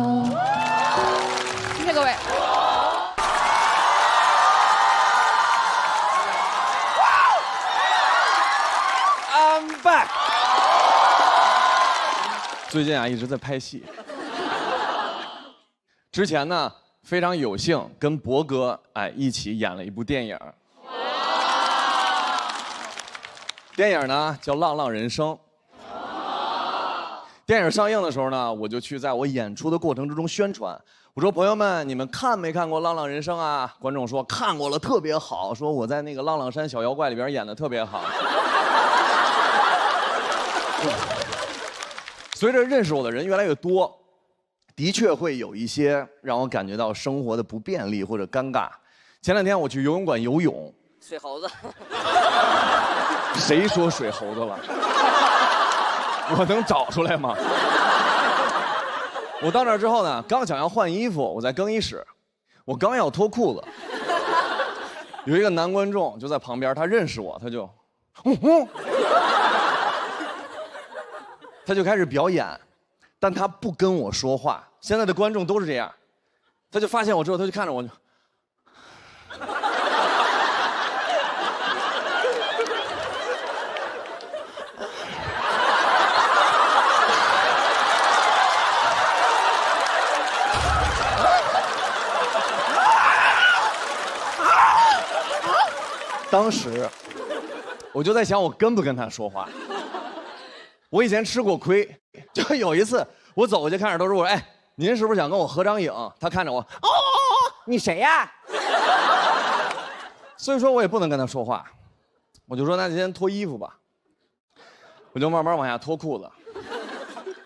谢谢各位。I'm back。最近啊一直在拍戏，之前呢非常有幸跟博哥一起演了一部电影。电影呢叫《浪浪人生》。电影上映的时候呢，我就去在我演出的过程之中宣传。我说朋友们，你们看没看过《浪浪人生》啊？观众说看过了，特别好，说我在那个《浪浪山小妖怪》里边演的特别好。随着认识我的人越来越多，的确会有一些让我感觉到生活的不便利或者尴尬。前两天我去游泳馆游泳，水猴子，谁说水猴子了？我能找出来吗？我到那儿之后呢，刚想要换衣服，我在更衣室，我刚要脱裤子，有一个男观众就在旁边，他认识我，他就，他就开始表演，但他不跟我说话。现在的观众都是这样，他就发现我之后，他就看着我就。当时我就在想，我跟不跟他说话。我以前吃过亏，就有一次我走过去看着都是我说，哎，您是不是想跟我合张影？他看着我，哦，你谁呀？所以说我也不能跟他说话，我就说那就先脱衣服吧。我就慢慢往下脱裤子，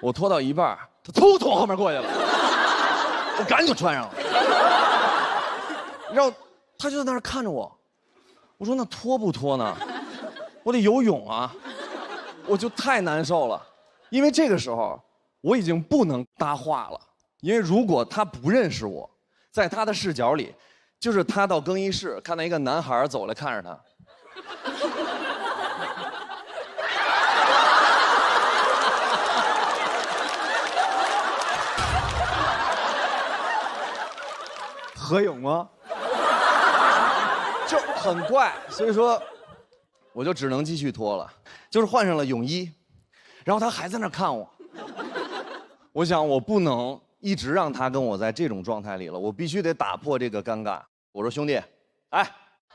我脱到一半，他突从后面过去了，我赶紧穿上了。然后他就在那儿看着我，我说那脱不脱呢？我得游泳啊。我就太难受了，因为这个时候我已经不能搭话了，因为如果他不认识我，在他的视角里，就是他到更衣室看到一个男孩走来看着他，合影吗？就很怪，所以说我就只能继续脱了。就是换上了泳衣，然后他还在那看我。我想我不能一直让他跟我在这种状态里了，我必须得打破这个尴尬。我说兄弟，哎，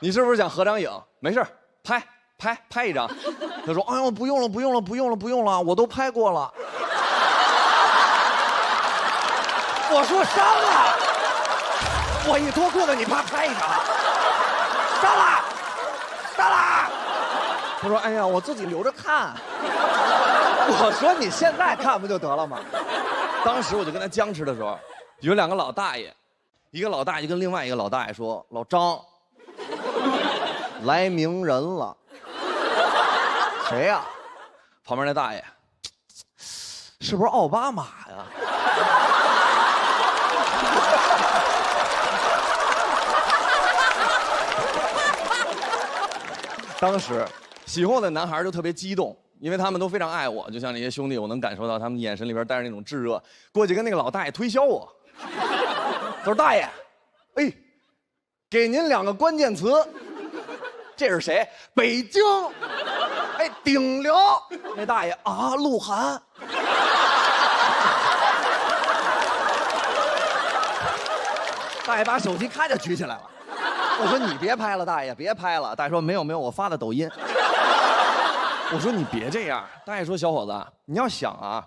你是不是想合张影？没事，拍一张。他说，哎呦，不用了，我都拍过了。我说删了，我一脱裤子你怕拍一张，删了。他说：“哎呀，我自己留着看。”我说：“你现在看不就得了吗？”当时我就跟他僵持的时候，有两个老大爷，一个老大爷跟另外一个老大爷说：“老张，来名人了。谁呀？旁边那大爷，是不是奥巴马呀？当时喜欢我的男孩就特别激动，因为他们都非常爱我，就像那些兄弟，我能感受到他们眼神里边带着那种炙热。过去跟那个老大爷推销我，他说：“大爷，哎，给您2个关键词。这是谁？北京。哎，顶流。那大爷啊，鹿晗。大爷把手机咔就举起来了。我说你别拍了，大爷别拍了。大爷说没有，我发的抖音。我说你别这样。大爷说小伙子，你要想啊，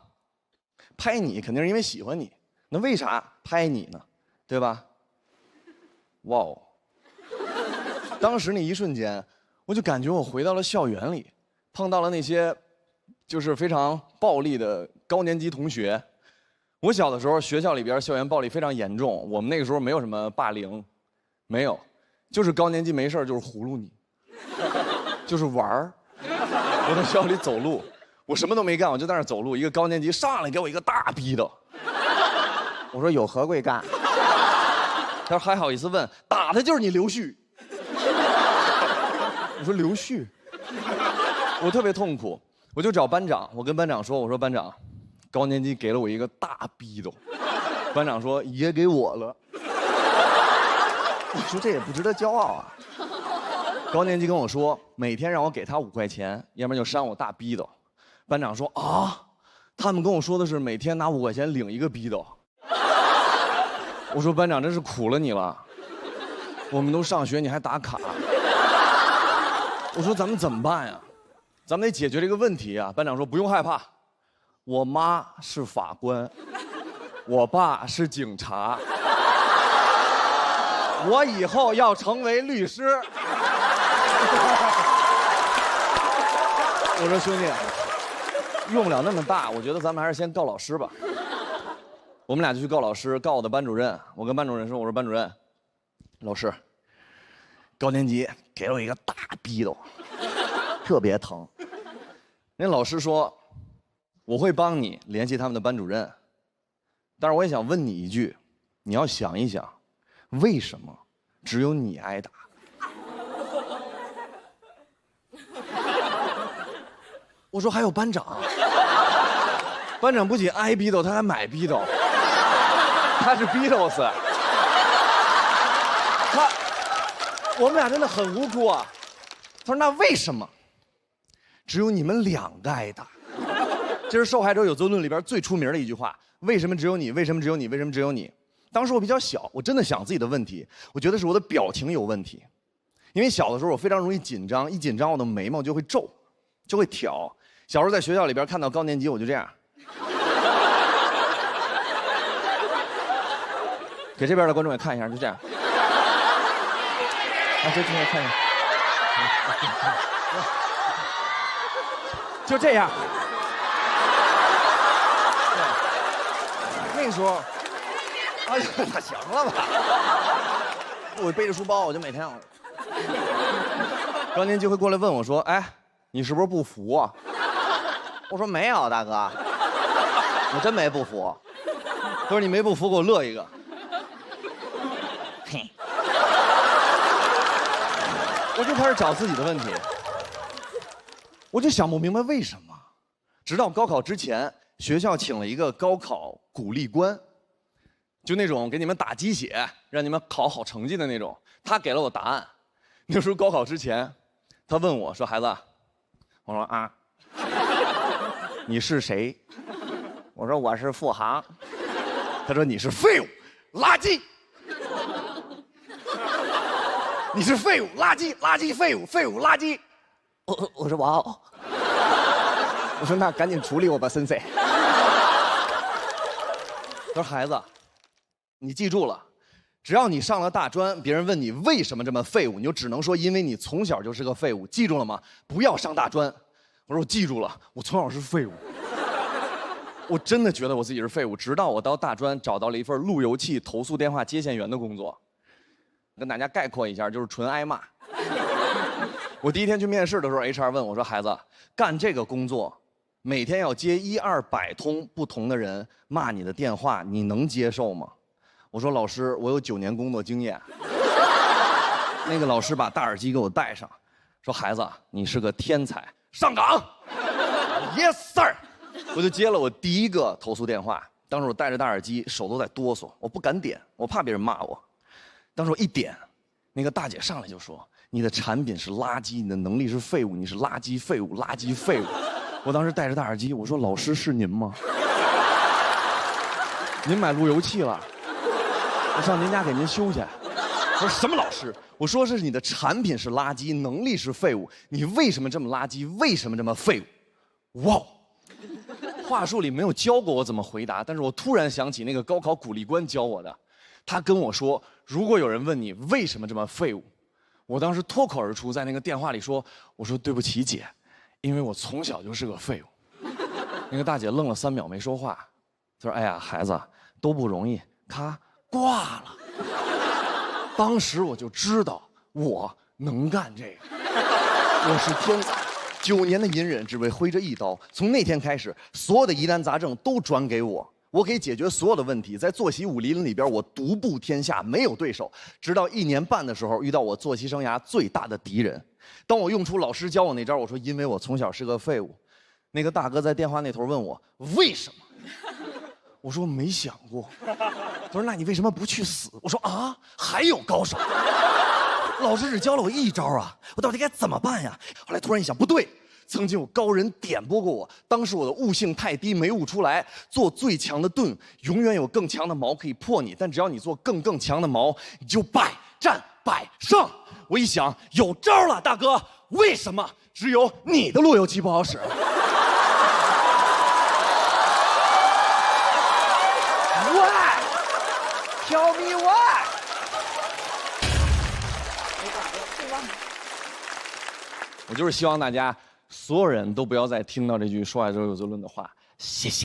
拍你肯定是因为喜欢你，那为啥拍你呢？对吧？哇哦！当时那一瞬间，我就感觉我回到了校园里，碰到了那些就是非常暴力的高年级同学。我小的时候，学校里边校园暴力非常严重，我们那个时候没有什么霸凌，没有。就是高年级没事就是葫芦你，就是玩儿。我在学校里走路，我什么都没干，我就在那儿走路。一个高年级上来给我一个大逼斗，我说有何贵干？他说还好意思问，打的就是你刘旭。我说刘旭，我特别痛苦，我就找班长，我跟班长说，我说班长，高年级给了我一个大逼斗。班长说也给我了。我说这也不值得骄傲啊。高年级跟我说，每天让我给他5块钱，要不然就扇我大逼斗。班长说啊，他们跟我说的是每天拿5块钱领一个逼斗。我说班长真是苦了你了，我们都上学你还打卡。我说咱们怎么办呀？咱们得解决这个问题啊。班长说不用害怕，我妈是法官，我爸是警察。我以后要成为律师。我说兄弟，用不了那么大，我觉得咱们还是先告老师吧。我们俩就去告老师，告我的班主任。我跟班主任说，我说班主任，老师，高年级给了我一个大逼斗，特别疼。人老师说，我会帮你联系他们的班主任，但是我也想问你一句，你要想一想。为什么只有你挨打？我说还有班长，班长不仅挨逼斗，他还买逼斗，他是逼斗斯。我们俩真的很无辜啊。他说那为什么只有你们2个挨打？这是受害者有责论里边最出名的一句话。为什么只有你？为什么只有你？为什么只有你？当时我比较小，我真的想自己的问题，我觉得是我的表情有问题，因为小的时候我非常容易紧张，一紧张我的眉毛就会皱，就会挑。小时候在学校里边看到高年级，我就这样，给这边的观众也看一下，就这样。啊，这看一下，就这样。那个时候。哎呀，那行了吧？我背着书包，我就每天高年级会过来问我说：“哎，你是不是不服啊？”我说：“没有，大哥，我真没不服。”他说：“你没不服，给我乐一个。”嘿，我就开始找自己的问题，我就想不明白为什么。直到高考之前，学校请了一个高考鼓励官。就那种给你们打鸡血，让你们考好成绩的那种，他给了我答案。那时候高考之前，他问我说：“孩子，我说啊，你是谁？”我说：“我是付航。”他说：“你是废物，垃圾。”你是废物，垃圾，垃圾，废物，废物，垃圾。我说哇哦。我说那赶紧处理我吧，森 C。他说孩子。你记住了，只要你上了大专，别人问你为什么这么废物，你就只能说因为你从小就是个废物，记住了吗？不要上大专。我说我记住了，我从小是废物。我真的觉得我自己是废物，直到我到大专找到了一份路由器投诉电话接线员的工作。跟大家概括一下，就是纯挨骂。我第一天去面试的时候 ，HR 问我说：“孩子，干这个工作，每天要接100-200通不同的人骂你的电话，你能接受吗？”我说：“老师，我有9年工作经验。”那个老师把大耳机给我戴上，说：“孩子，你是个天才，上岗。”Yes sir。我就接了我第一个投诉电话。当时我戴着大耳机，手都在哆嗦，我不敢点，我怕别人骂我。当时我一点，那个大姐上来就说：“你的产品是垃圾，你的能力是废物，你是垃圾废物，垃圾废物。”我当时戴着大耳机，我说：“老师是您吗？您买路由器了？我上您家给您修去。”我说：“什么老师？我说是你的产品是垃圾，能力是废物，你为什么这么垃圾？为什么这么废物？”哇！话术里没有教过我怎么回答，但是我突然想起那个高考鼓励官教我的，他跟我说，如果有人问你为什么这么废物，我当时脱口而出在那个电话里说，我说对不起姐，因为我从小就是个废物。那个大姐愣了3秒没说话，她说：“哎呀，孩子都不容易。”咔，挂了。当时我就知道我能干这个，我是天才。9年的隐忍，只为挥这一刀。从那天开始，所有的疑难杂症都转给我，我可以解决所有的问题。在作息武林里边，我独步天下，没有对手。直到1年半的时候，遇到我作息生涯最大的敌人。当我用出老师教我那招，我说因为我从小是个废物。那个大哥在电话那头问我为什么，我说没想过。他说那你为什么不去死？我说啊，还有高手。老师只教了我一招啊，我到底该怎么办呀？后来突然一想，不对，曾经有高人点拨过我，当时我的悟性太低，没悟出来。做最强的盾，永远有更强的矛可以破你，但只要你做更强的矛，你就百战百胜。我一想，有招了，大哥，为什么只有你的路由器不好使？Why? Tell me why? 我就是希望大家所有人都不要再听到这句说话之后有责论的话。谢谢。